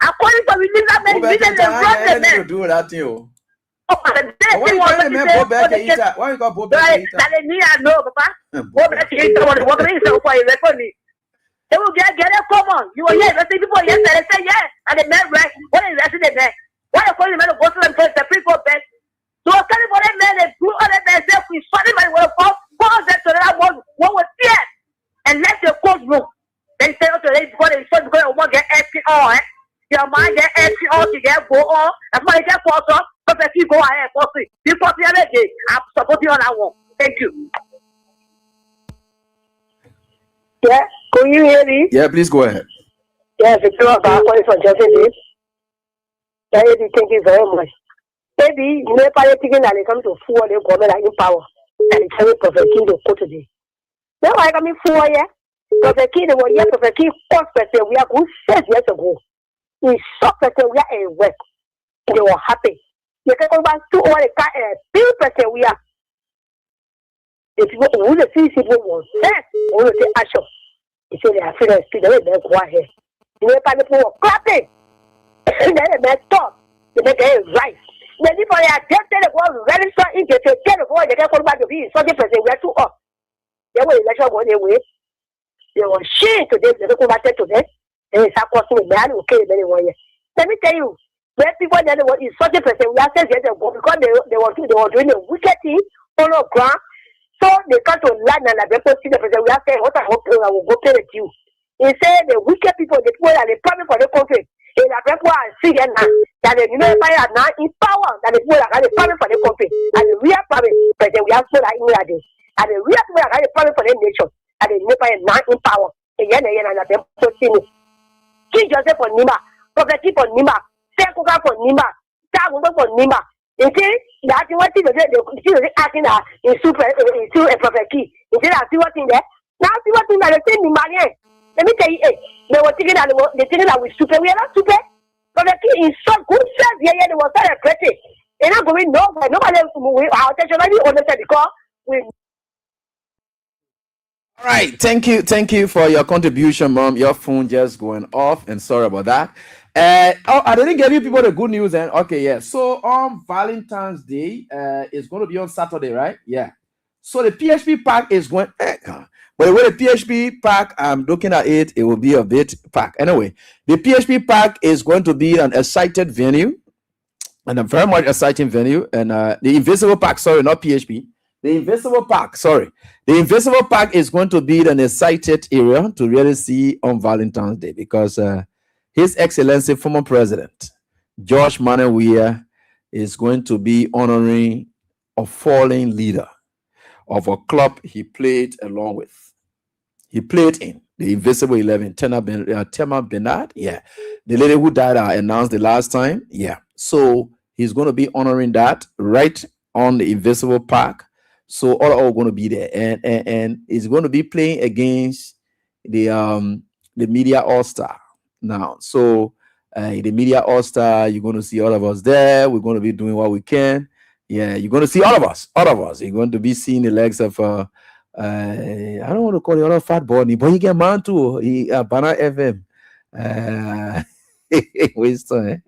According to release that man immediately, run the man. Do that thing. Why you got go back to it? I know, Papa. Go back to it. What is it for you? Record me. They will get it common. You will hear people yesterday say, yeah, and the man right. What is that? The man? Why you calling the man to go to them first? The people back. So I tell you what that man, they do all that man say, we saw them and we will call them to that one was fear and let the court room. They say, okay, before they saw because one get FPR, your mind get FPR to get go on, and when they get forced up, but if you go ahead, force it. You force the other day, I'm supporting on that one. Thank you. Yeah, can you hear me? Yeah, please go ahead. Yes, it's all about what is on Jesse. Thank you very much. Maybe you know, thinking that they come to fool the government in power and it's very Prophet King to put today. Now I come in 4 years. Prophet King was here, Prophet King, first person we are good 6 years ago. We saw person we are in work. They were happy. You can go back to all the big person we are. If you want to see people will say, we will say action. He said they are feeling speed, they will go ahead. You know, people were clapping. And then they stop. They make it right. The people are tempted to go very strong into the get of they get back to be such a person. We are too up. They were election going away. They were shame to them. They don't go back to them. And it's a person with man who came anywhere. Let me tell you, when people that were in such a person, we are saying because they were doing a wicked thing on the ground. So they come to land and they see the person. We are saying, what I hope I will go play with you. He said the wicked people, the people that they promise for the country. Et la people are seeing now that the United are now in power, that the people are the problem for the country, and the real problem, but we are still in English, and the real people are the problem for the nation, and the United are now in power. And them so seen King Joseph for Nima, Prophet for Nima, Sekuka for Nima, Tagunga for Nima. You see, that you want to do acting in super a prophet key. You see that see what's in there? Now see what's in there, the same Nima. Let me tell you, they were thinking that we super. We are not super. But the key is so good. Yeah, they were celebrating. They're not going nowhere. Nobody our attention only understand because we. All right, thank you for your contribution, Mom. Your phone just going off, and sorry about that. I didn't give you people the good news, and okay, yeah. So on Valentine's Day, it's going to be on Saturday, right? Yeah. So the PHP Park is going. But with the PHP Park, I'm looking at it, it will be a bit packed. Anyway, the PHP Park is going to be an excited venue, and a very much exciting venue. And the Invisible Park, sorry, not PHP. The Invisible Park, sorry. The Invisible Park is going to be an excited area to really see on Valentine's Day because His Excellency, former President George Manuel Weah, is going to be honoring a fallen leader of a club he played along with. He played in the Invisible 11, Tema Bernard. Yeah. The lady who died, I announced the last time. Yeah. So he's going to be honoring that right on the Invisible Park. So all are going to be there. And he's going to be playing against the Media All-Star now. So the Media All-Star, you're going to see all of us there. We're going to be doing what we can. Yeah, you're going to see all of us. You're going to be seeing the legs of I don't want to call the other fat boy, but he get man too. Banner FM. Winston.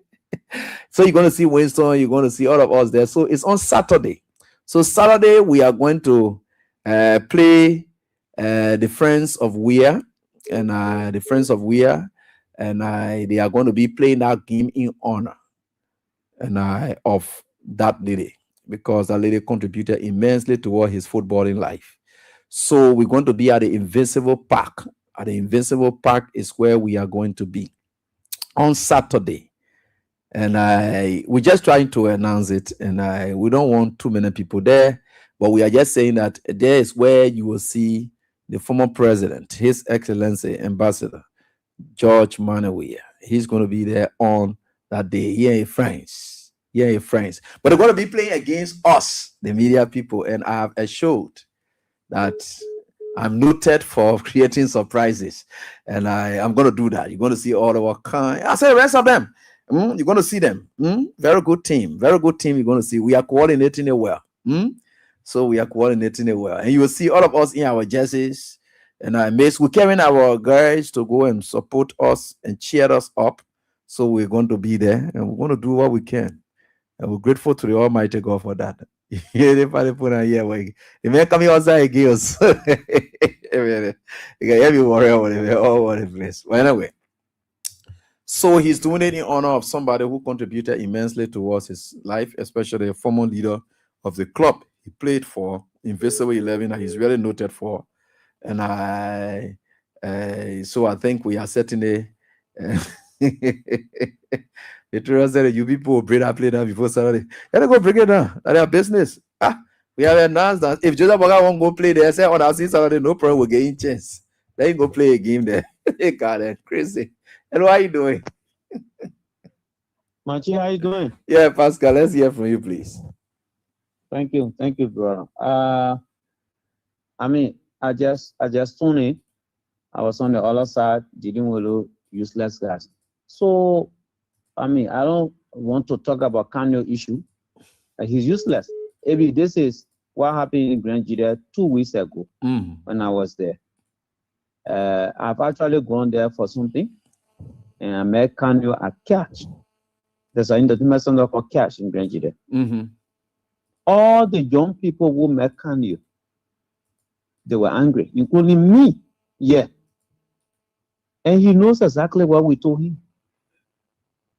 So you're going to see Winston. You're going to see all of us there. So it's on Saturday. So Saturday we are going to play the Friends of Weir, and the Friends of Weir, and they are going to be playing that game in honor and of that lady, because that lady contributed immensely toward his footballing life. So we're going to be at the Invincible Park. At the Invincible Park is where we are going to be on Saturday. And we're just trying to announce it. And we don't want too many people there. But we are just saying that there is where you will see the former president, His Excellency Ambassador George Manneh Weir. He's going to be there on that day here in France. Here in France. But they're going to be playing against us, the media people. And I have assured that I'm noted for creating surprises, and I'm going to do that. You're going to see all of our kind. I say the rest of them. You're going to see them. Very good team. Very good team. You're going to see. We are coordinating it well. So we are coordinating it well, and you will see all of us in our jerseys. And we're carrying our guys to go and support us and cheer us up. So we're going to be there, and we're going to do what we can. And we're grateful to the Almighty God for that. They may come outside again. Well, anyway, so he's doing it in honor of somebody who contributed immensely towards his life, especially a former leader of the club he played for, Invisible 11, that he's really noted for. And so I think we are certainly the trust that you people bring that play down before Saturday. Let go bring it down. That's their business. We have announced that if Joseph Boga won't go play there, say on our Saturday, no problem, we're getting chance. Let him go play a game there. God, that's crazy. And what are you doing? Machi, how you doing? Yeah, Pascal, let's hear from you, please. Thank you, brother. I just tuned in. I was on the other side dealing with useless guys. So, I don't want to talk about Kanye issue. He's useless. Maybe this is what happened in Grand Judea 2 weeks ago when I was there. I've actually gone there for something, and I met Kanye at Cash. There's an entertainment center for Cash in Grand Judea. All the young people who met Kanye, they were angry, including me. Yeah. And he knows exactly what we told him.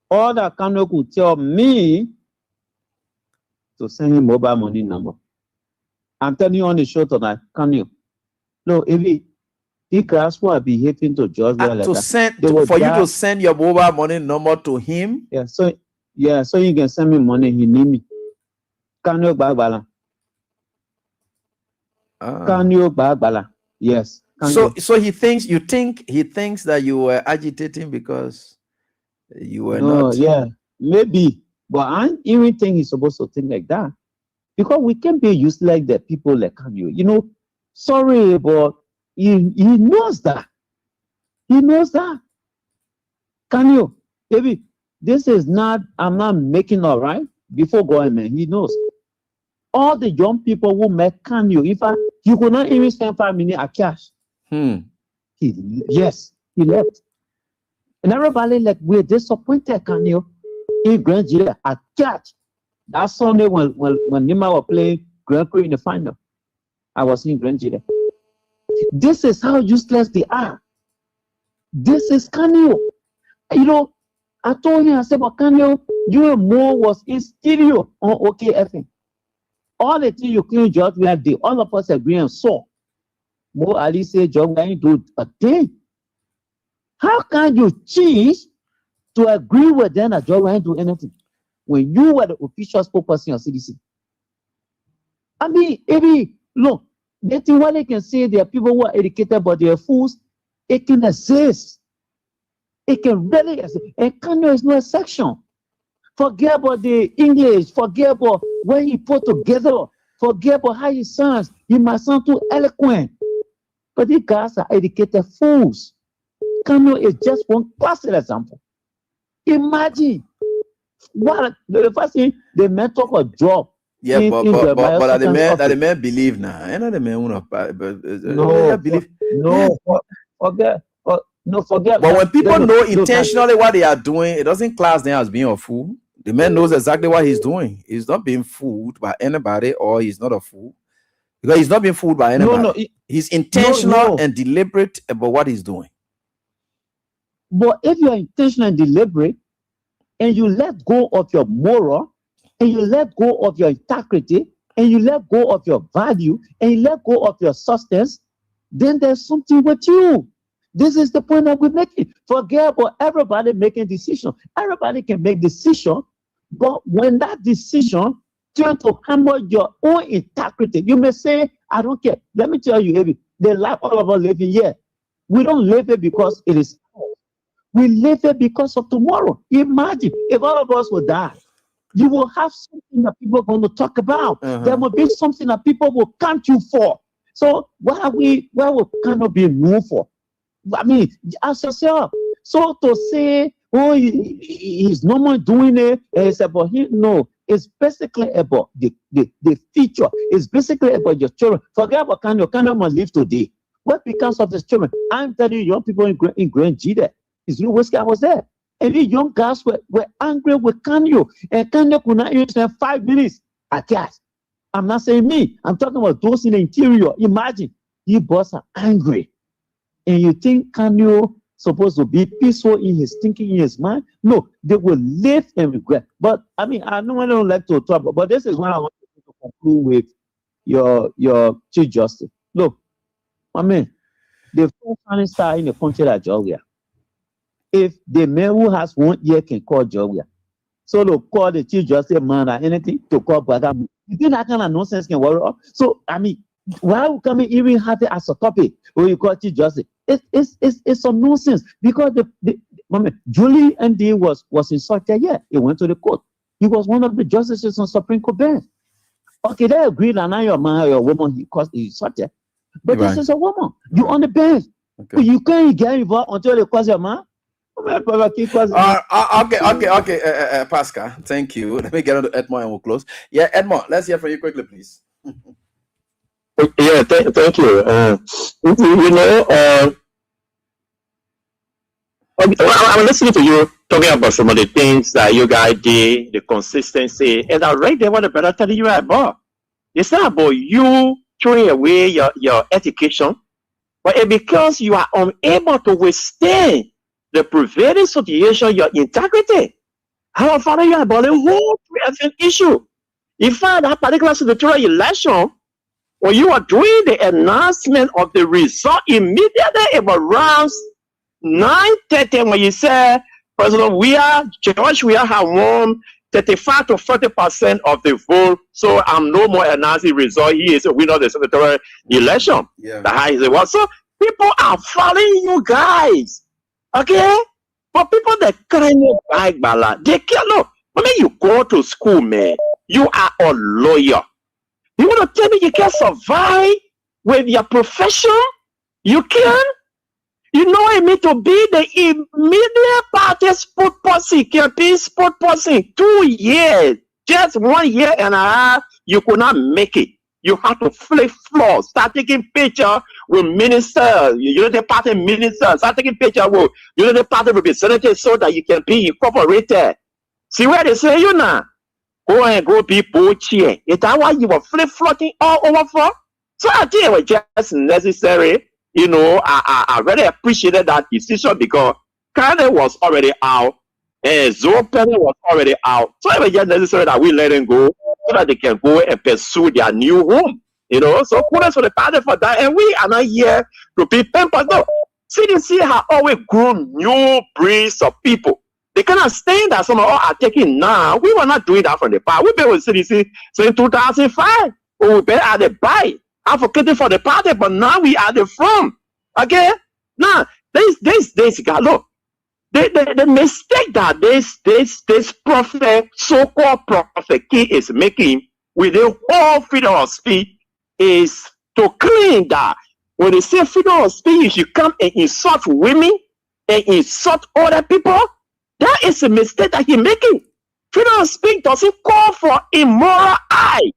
All that Kanye could tell me to send him mobile money number. I'm telling you on the show tonight, Kanye. No, if he guys who are behaving to George like to that, send for you to send your mobile money number to him. So you can send me money. He need me. Kanye Bagbala. Kanye Bagbala. Yes. Kanye. So he thinks that you were agitating because you were not. Yeah, maybe. But I don't even think he's supposed to think like that. Because we can't be used like the people like Kanye. Sorry, but he knows that. He knows that. Kanye, baby, this is not, I'm not making all right before going, man. He knows. All the young people who met Kanye, in fact, you could not even spend 5 minutes at Cash. He left. And everybody we're disappointed, Kanye. In Grand Judea at Cash. That Sunday when Nima were playing Grand Prix in the final, I was in Grand Judea. This is how useless they are. This is Kanye. I told him, I said, but Kanye, you and Mo was in studio on OKFM. All the things you claim George we have did, all of us agree and saw. Mo Ali said, George, we ain't do a thing. How can you choose to agree with them that George ain't do anything? when you were the official spokesperson of CDC. I mean, maybe, look, the thing what they can say there are people who are educated but they are fools, it can exist. It can really exist. And Kano is no exception. Forget about the English, forget about what he put together, forget about how he sounds. He might sound too eloquent. But these guys are educated fools. Kano is just one classic example. Imagine what the first thing they meant talk a job. Yeah, but the man believe now. And the man won't believe. Forget. But when people know intentionally what they are doing, it doesn't class them as being a fool. The man knows exactly what he's doing. He's not being fooled by anybody, or he's not a fool. Because he's not being fooled by anybody. He's intentional and deliberate about what he's doing. But if you're intentional and deliberate, and you let go of your moral, and you let go of your integrity, and you let go of your value, and you let go of your substance, then there's something with you. This is the point that we're making. Forget about everybody making decisions. Everybody can make decisions, but when that decision turns to hammer your own integrity, you may say, I don't care. Let me tell you, the life all of us living here, we don't live it because it is. We live it because of tomorrow. Imagine if all of us would die, you will have something that people are going to talk about. There will be something that people will count you for. So what will kind of be known for? I mean, ask yourself. So to say, oh, he's no more doing it, it's about him. No, it's basically about the future. It's basically about your children. Forget about Kano must live today. What becomes of the children? I'm telling you, young people in Grand G there. His new whiskey was there. And these young guys were angry with Kano. And Kano could not even spend 5 minutes at gas. I'm not saying me. I'm talking about those in the interior. Imagine, you boys are angry. And you think Kano supposed to be peaceful in his thinking, in his mind? No, they will live and regret. But I mean, I don't like to talk about, but this is what I want to conclude with your Chief Justice. Look, I mean, the first founding star in the country like Georgia. If the man who has 1 year can call Georgia, so to call the Chief Justice man or anything to call brother, you think that kind of nonsense can worry? So I mean, why would come even have it as a topic when you call Chief Justice? It's some nonsense because Julie ND was insulted. Yeah, he went to the court. He was one of the justices on Supreme Court bench. Okay, they agreed that now your man or your woman he insulted, but this is a woman. You on the bench. Okay. You can't get involved until they cause your man. Okay, Pascal, thank you. Let me get on to Edmond and we'll close. Yeah, Edmond, let's hear from you quickly, please. Yeah, thank you. I'm listening to you talking about some of the things that you guys did, the consistency, and I right there what the brother telling you about. It's not about you throwing away your education, but it's because you are unable to withstand the prevailing situation, your integrity. How far you about the whole issue? In fact, that particular senatorial election, when you are doing the announcement of the result immediately around 9:30, when you say President George Weah have won 35 to 40% of the vote, so I'm no more announcing result. He is a winner of the senatorial election. Yeah. The highest it was. So people are following you guys. Okay? But people that kind of like Bala, they can't look. When you go to school, man, you are a lawyer. You want to tell me you can survive with your profession? You can? You know what I mean to be the immediate party spokesperson, campaign spokesperson, 2 years, just 1 year and a half, you could not make it. You have to flip floor, start taking pictures with ministers, Unity Party ministers, start taking pictures with Unity Party representatives so that you can be incorporated. See where they say you now? Go and go be chair. Is that why you were flip-flopping all over for? So I think it was just necessary. You know, I really appreciated that decision because Kanye was already out and Zoe Penny was already out. So it was just necessary that we let him go so that they can go and pursue their new home. You know, so kudos for the party for that. And we are not here to be pampered. No, CDC has always grown new breeds of people. The kind of stand that some of us are taking now, we were not doing that from the past. We've been with CDC since 2005. We've been at the back, advocating for the party, but now we are the front. Okay? Now, this guy, look, the mistake that this prophet, so-called prophet Key is making with the whole freedom of speech is to claim that when they say freedom of speech, you should come and insult women and insult other people. That is a mistake that he's making. Freedom of speech doesn't call for immoral eye.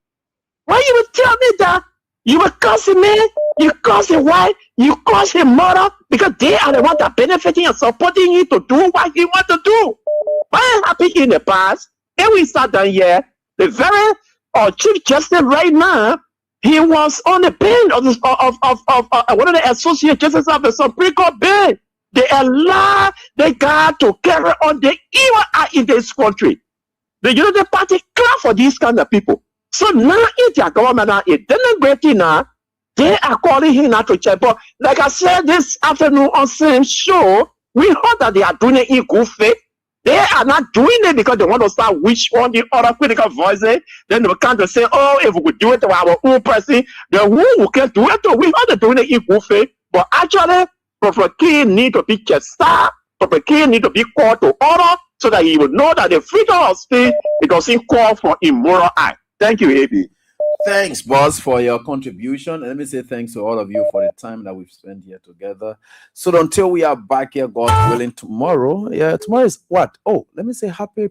Why you would tell me that you will curse a man, you curse a wife, you curse a mother, because they are the ones that are benefiting and supporting you to do what you want to do. What happened in the past? And we sat down here, the very Chief Justice right now, he was on the bench of one of the associate justices of the Supreme Court bench. They allow the guy to carry on the evil act in this country. The Unity Party clap for these kind of people. So now if their government now is denigrating now, they are calling him not to check. But like I said this afternoon on same show, we heard that they are doing it in good faith. They are not doing it because they want to start which on the other critical voices. Then they come to say, oh, if we could do it to our own person, then who can do it to? We heard they're doing it in good faith. But actually, Prophet King need to be chastised. Prophet King need to be called to order so that he will know that the freedom of speech, it doesn't call for immoral act. Thank you, AB. Thanks, boss, for your contribution. And let me say thanks to all of you for the time that we've spent here together. So until we are back here, God willing, tomorrow. Yeah, tomorrow is what? Oh, let me say happy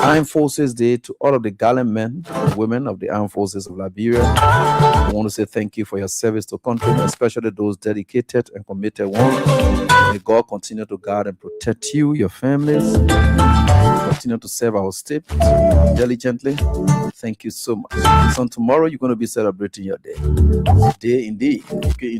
Armed Forces Day to all of the gallant men and women of the Armed Forces of Liberia. I want to say thank you for your service to country, especially those dedicated and committed ones. May God continue to guard and protect you, your families. Continue to serve our state diligently. Thank you so much. So tomorrow you're going to be celebrating your day. Day indeed. Okay,